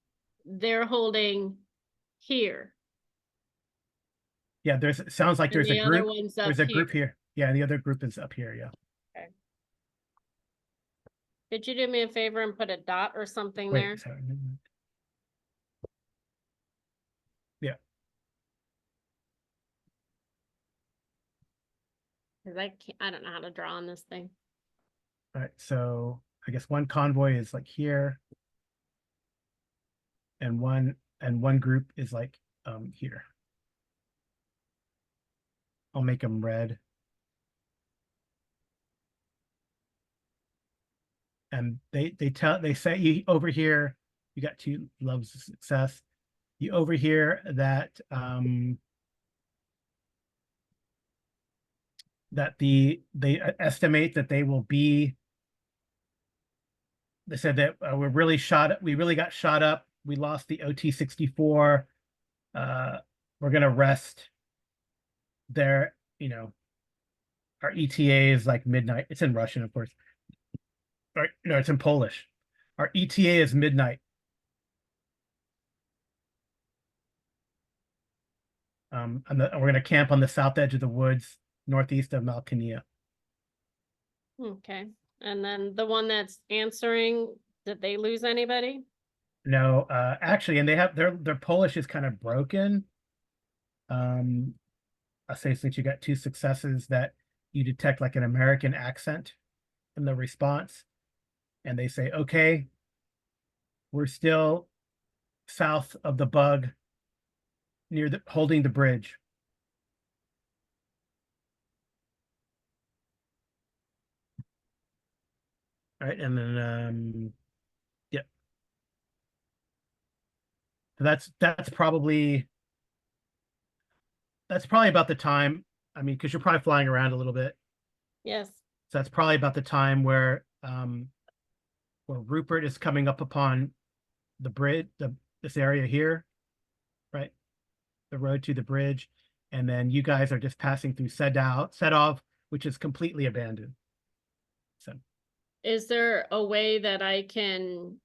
they're holding here. Yeah, sounds like And there's the a other group. one's up There's a group here. here. Yeah, the other group is up here. Yeah. Could you do me a favor and put a dot or something Wait, there? sorry. Yeah. Because I don't know how to draw on this thing. All right. So I guess one convoy is like here. And one group is like here. I'll make them red. And they say you over here, you got two loves of success. You overhear that they estimate that they will be. They said that we really got shot up. We lost the OT-64. We're gonna rest there. You know, our ETA is like midnight. It's in Russian, of course. Or, no, it's in Polish. Our ETA is midnight. And we're gonna camp on the south edge of the woods, northeast of Malkania. Okay. And then the one that's answering, did they lose anybody? No, actually, and they have their Polish is kind of broken. I say since you got two successes that you detect like an American accent in the response, and they say, okay, we're still south of the Bug, near holding the bridge. All right, and then yeah. So that's probably about the time. I mean, because you're probably flying around a little bit. Yes. So that's probably about the time where Rupert is coming up upon the bridge, this area here, right? The road to the bridge, and then you guys are just passing through Sedov, which is completely abandoned. So, Is there a way that I can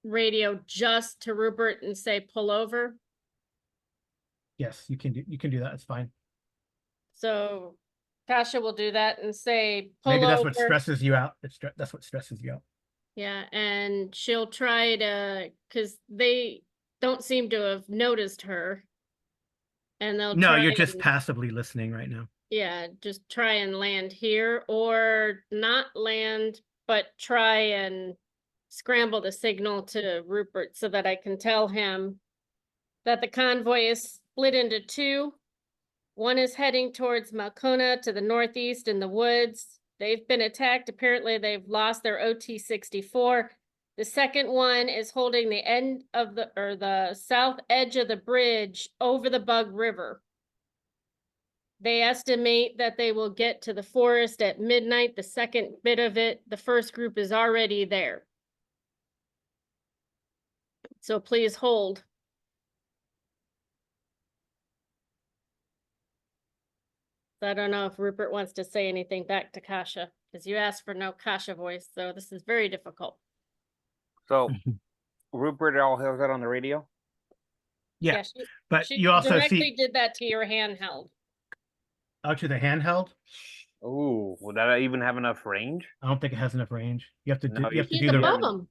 radio just to Rupert and say pull over? yes, you can do that. It's fine. So Tasha will do that and say pull Maybe that's over. what stresses you out. That's what stresses you out. Yeah, and she'll try to, because they don't seem to have noticed her. And they'll No, try you're just and, passively listening right now. yeah, just try and land here or not land, but try and scramble the signal to Rupert so that I can tell him that the convoy is split into two. One is heading towards Malkona to the northeast in the woods. They've been attacked. Apparently, they've lost their OT-64. The second one is holding the end of the south edge of the bridge over the Bug River. They estimate that they will get to the forest at midnight. The second bit of it, the first group is already there. So please hold. I don't know if Rupert wants to say anything back to Kasha, because you asked for no Kasha voice, so this is very difficult. So Rupert all hears that on the radio. Yeah, she, but she you also directly see did that to your handheld. out to the handheld. Ooh, would that even have enough range? I don't think it has enough range. You have to do. No, You have to She's do above the. him. It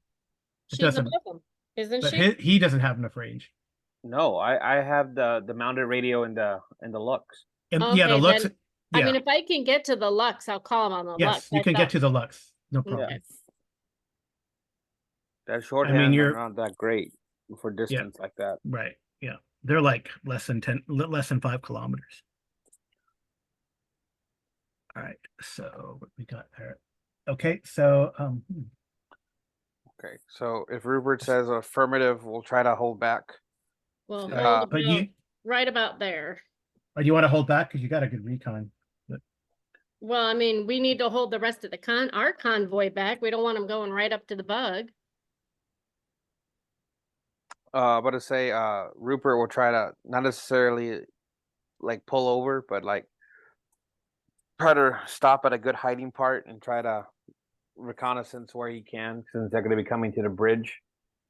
She's doesn't. above him, isn't But she? he doesn't have enough range. No, I have the mounted radio in the Lux. And yeah, the Okay, Lux. then, Yeah. I mean, if I can get to the Lux, I'll call him on the Lux. Yes, you I can get thought- to the Lux. No problem. Okay. That shorthand, I mean, are you're not that great for distance like that. right. Yeah, they're like less than 5 kilometers. All right, so what we got there? Okay, so Okay, so if Rupert says affirmative, we'll try to hold back. Well, Yeah, hold but about right about there. do you want to hold back because you got a good recon? Well, I mean, we need to hold the rest of the our convoy back. We don't want them going right up to the bug. But to say, Rupert will try to not necessarily like pull over, but like try to stop at a good hiding part and try to reconnaissance where he can, since they're going to be coming to the bridge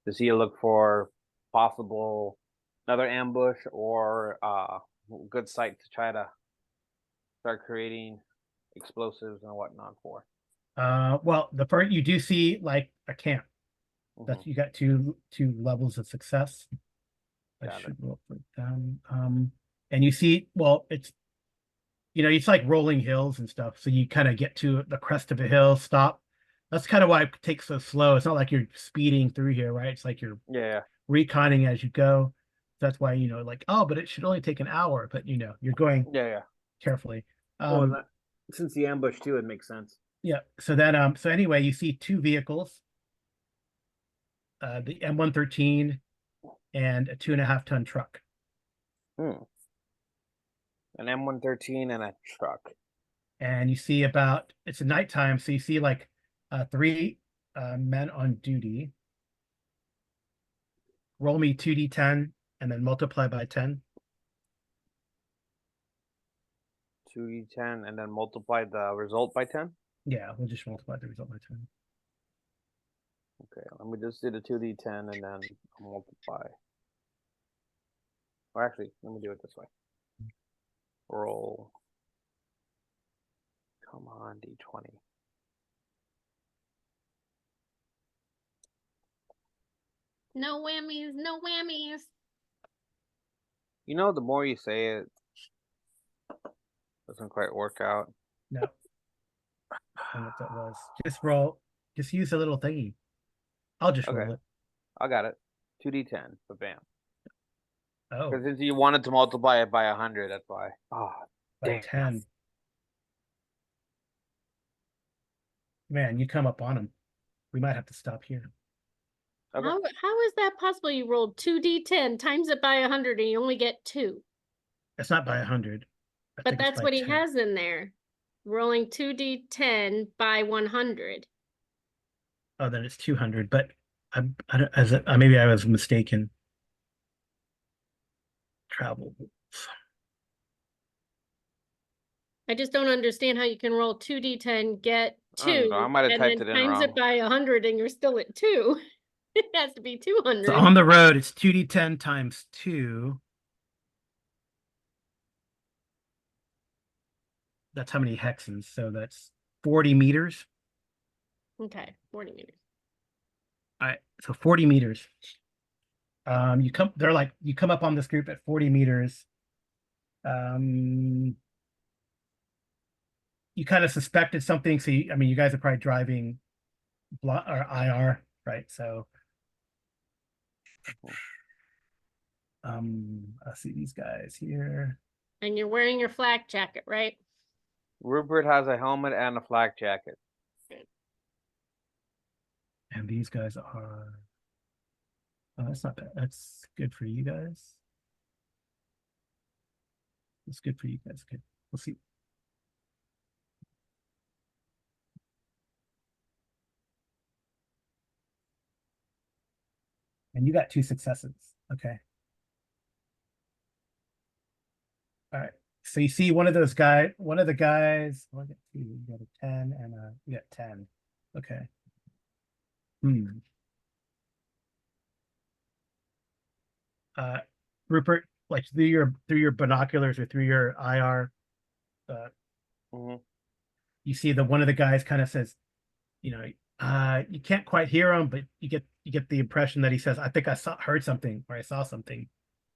to see, look for possible another ambush or good site to try to start creating explosives and whatnot for. Well, the first you do see like a camp. That Mhm. you got two levels of success. I Got it. should roll for them. And you see, well, it's it's like rolling hills and stuff. So you kind of get to the crest of a hill, stop. That's kind of why it takes so slow. It's not like you're speeding through here, right? It's like you're Yeah, reconning as you go. That's why, like, oh, but it should only take an hour, but you're going yeah. carefully. Well, since the ambush too, it makes sense. Yeah. So then, so anyway, you see two vehicles, the M113 and a 2.5-ton truck. An M113 and a truck. And you see it's nighttime, so you see like 3 men on duty. Roll me 2d10 and then multiply by 10. 2d10 and then multiply the result by 10. Yeah, we'll just multiply the result by 10. Okay, let me just do the 2d10 and then multiply. Or actually, let me do it this way. Roll. Come on, d20. No whammies, no whammies. The more you say it, doesn't quite work out. No. I don't know what that was. Just roll. Just use a little thingy. I'll just roll Okay, it. I got it. 2d10, but bam. Oh, Because since you wanted to multiply it by 100, that's why. Oh, by damn. 10. Man, you come up on them. We might have to stop here. Okay. How is that possible? You rolled 2d10 times it by 100 and you only get 2. It's not by 100. But that's what he has in there. Rolling 2d10 by 100. Oh, then it's 200. But maybe I was mistaken. Travel. I just don't understand how you can roll 2d10, get I don't 2, know, I might have and typed then it in times wrong. it by 100 and you're still at 2. It has to be 200. So on the road, it's 2d10 times 2. That's how many hexes. So that's 40 meters. Okay, 40 meters. All right, so 40 meters. You come up on this group at 40 meters. You kind of suspected something, so you guys are probably driving or IR, right? So I see these guys here. And you're wearing your flak jacket, right? Rupert has a helmet and a flak jacket. And these guys are that's not bad. That's good for you guys. That's good for you guys. Okay, we'll see. And you got 2 successes. Okay. All right. So you see one of the guys, well, I got 2, you got a 10 and you got 10. Okay. Rupert, like through your binoculars or through your IR, you see that one of the guys kind of says, you can't quite hear him, but you get the impression that he says, I think heard something or I saw something.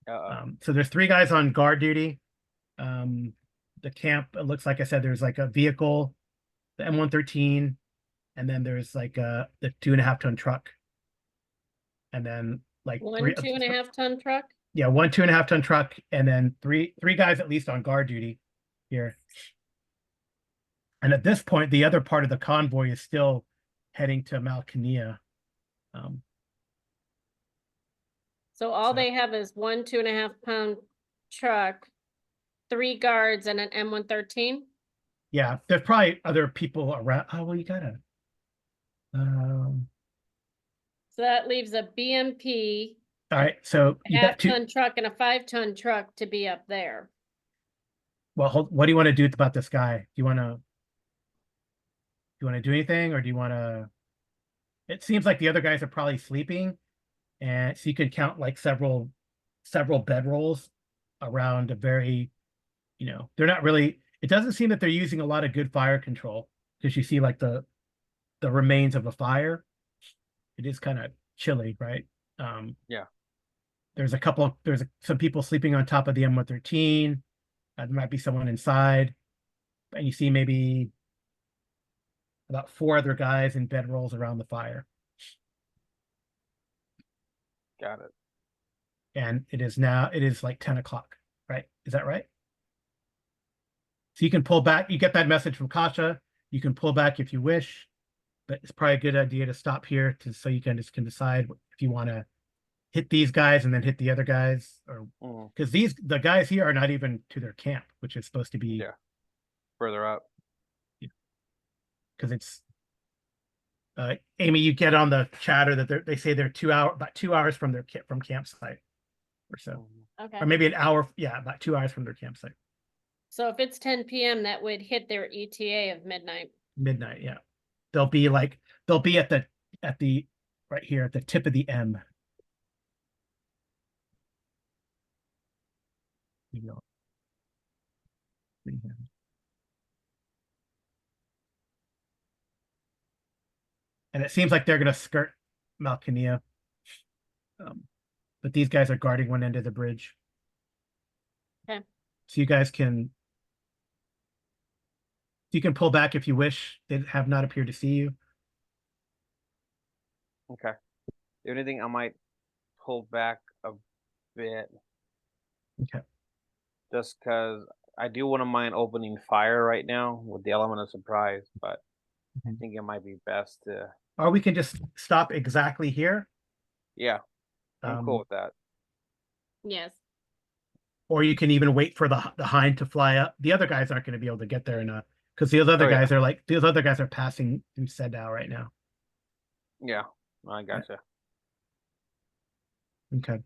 So there's 3 guys on guard duty. The camp, it looks like I said, there's like a vehicle, the M113, and then there's like the 2.5-ton truck. and then like One three, 2.5 ton truck. yeah, 1 2.5 ton truck, and then three guys at least on guard duty here. And at this point, the other part of the convoy is still heading to Malkania. So all So- they have is 1 2.5 pound truck, 3 guards, and an M113. Yeah, there's probably other people around. Oh, well, you gotta. So that leaves a BMP, All right, so a you got two. half-ton truck, and a 5-ton truck to be up there. Well, what do you want to do about this guy? Do you want to do anything, or do you want to? It seems like the other guys are probably sleeping, and so you can count like several bedrolls around a very, they're not really. It doesn't seem that they're using a lot of good fire control, because you see like the remains of a fire. It is kind of chilly, right? Yeah. There's some people sleeping on top of the M113. There might be someone inside, and you see maybe about 4 other guys in bedrolls around the fire. Got it. And it is like 10 o'clock, right? Is that right? So you can pull back. You get that message from Kasha. You can pull back if you wish, but it's probably a good idea to stop here so you can decide if you want to hit these guys and then hit the other guys, or because the guys here are not even to their camp, which is supposed to be further up. Because it's Amy, you get on the chatter that they say they're about 2 hours from from campsite or so, Okay. or maybe an hour. Yeah, about 2 hours from their campsite. So if it's 10 p.m., that would hit their ETA of midnight. Midnight, yeah. They'll be at the right here at the tip of the M. And it seems like they're going to skirt Malkania. But these guys are guarding one end of the bridge. Okay. So you guys can pull back if you wish. They have not appeared to see you. Okay. The only thing I might pull back a bit. Okay. Just because I do want to mind opening fire right now with the element of surprise, but I think it might be best to. Or we can just stop exactly here. Yeah, I'm cool with that. Yes. Or you can even wait for the hind to fly up. The other guys aren't going to be able to get there because those other guys are passing through Sedao right now. Yeah, I gotcha. Okay.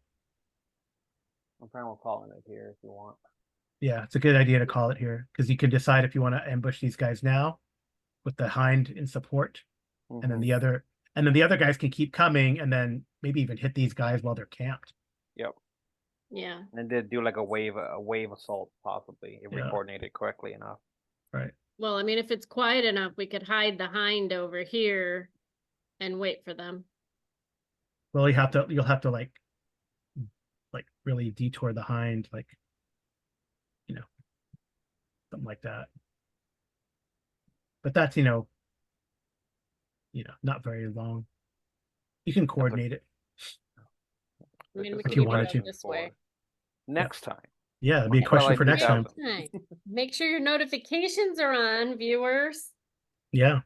I'm fine with calling it here if you want. Yeah, it's a good idea to call it here because you can decide if you want to ambush these guys now with the hind in support, and then the other guys can keep coming and then maybe even hit these guys while they're camped. Yep. Yeah. And then do like a wave assault possibly if we coordinate it correctly enough. Right. Well, I mean, if it's quiet enough, we could hide the hind over here and wait for them. Well, you'll have to like really detour the hind, like, something like that. But that's, not very long. You can coordinate it. I mean, we If could you even wanted go to. this way. Next time. Yeah, it'd be a question for next time. Make sure your notifications are on, viewers. Yeah.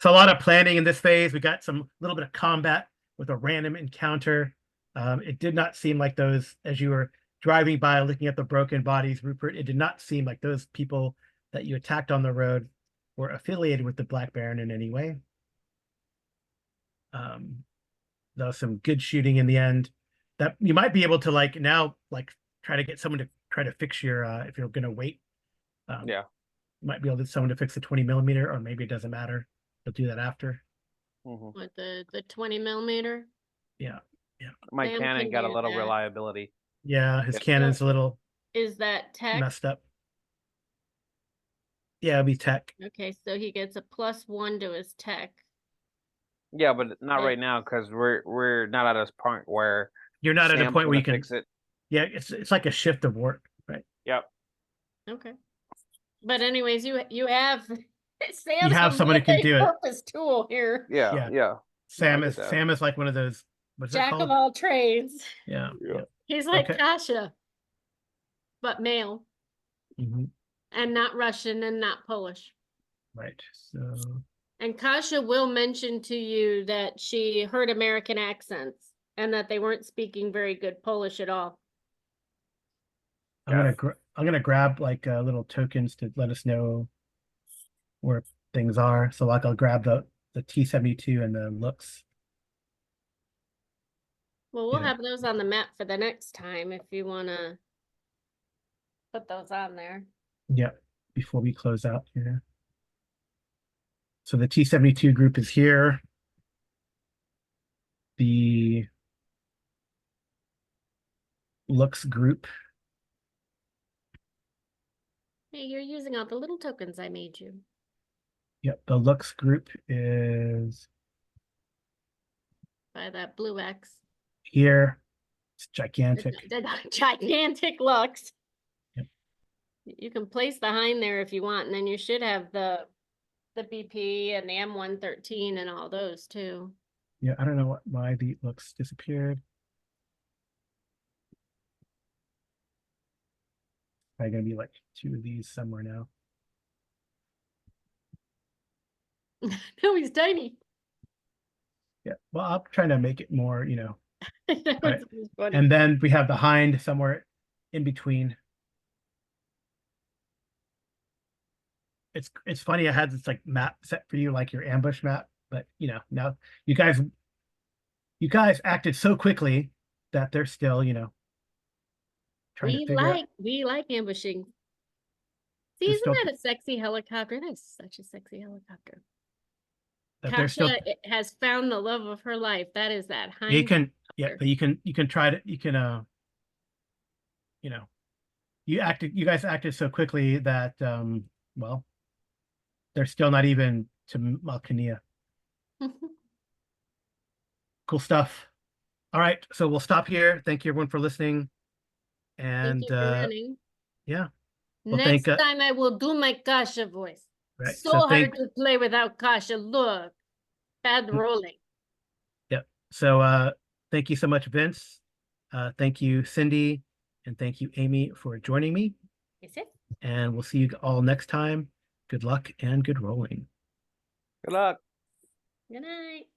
So a lot of planning in this phase. We got some little bit of combat with a random encounter. It did not seem like those, as you were driving by looking at the broken bodies, Rupert, it did not seem like those people that you attacked on the road were affiliated with the Black Baron in any way. There was some good shooting in the end that you might be able to now try to get someone to try to fix your if you're going to wait. Yeah. You might be able to get someone to fix the 20mm, or maybe it doesn't matter. You'll do that after. With the 20mm. Yeah. My Sam cannon can got a do little that. reliability. Yeah, his Yes. cannon's a little Is that tech? messed up. Yeah, it'll be tech. Okay, so he gets a +1 to his tech. Yeah, but not Yeah. right now because we're not at a point where You're not at a Sam's point where gonna you can fix it. Yeah, it's like a shift of work, right? Yep. Okay. But anyways, you have Sam's You have a someone who can do it. multi-purpose tool here. Yeah. Yeah. Sam I is get that. Sam is like one of those what's that Jack of called? all trades. Yeah. Yeah. He's like Okay. Kasha, but male Mhm. and not Russian and not Polish. Right. So And Kasha will mention to you that she heard American accents and that they weren't speaking very good Polish at all. I'm gonna grab like little tokens to let us know where things are. So like I'll grab the T-72 and the looks. Well, we'll Yeah. have those on the map for the next time if you want to put those on there. Yeah. Before we close out here. So the T-72 group is here. The looks group. Hey, you're using all the little tokens I made you. Yep. The looks group is By that blue X. here. It's gigantic. The gigantic Lux. Yep. You can place the hind there if you want, and then you should have the BP and the M113 and all those too. Yeah, I don't know why the looks disappeared. Probably gonna be like 2 of these somewhere now. No, he's tiny. Yeah. Well, I'm trying to make it more, you know. That Right. was funny. And then we have the hind somewhere in between. It's funny. I had this like map set for you, like your ambush map, but you know, now you guys acted so quickly that they're still, you know, trying to figure out. We like ambushing. See, They're isn't still- that a sexy helicopter? That's such a sexy helicopter. That they're still. Kasha has found the love of her life. That is that hind. You can, yeah, helicopter. but you can try to, you can, you know, you guys acted so quickly that, well, they're still not even to Malkania. Cool stuff. All right, so we'll stop here. Thank you everyone for listening. And Thank you for running. yeah, well, Next thank, time I will do my Kasha voice. right. So So hard thank, to play without Kasha. Look, bad rolling. yep. So thank you so much, Vince. Thank you, Cindy, and thank you, Amy, for joining me. Is it? And we'll see you all next time. Good luck and good rolling. Good luck. Good night.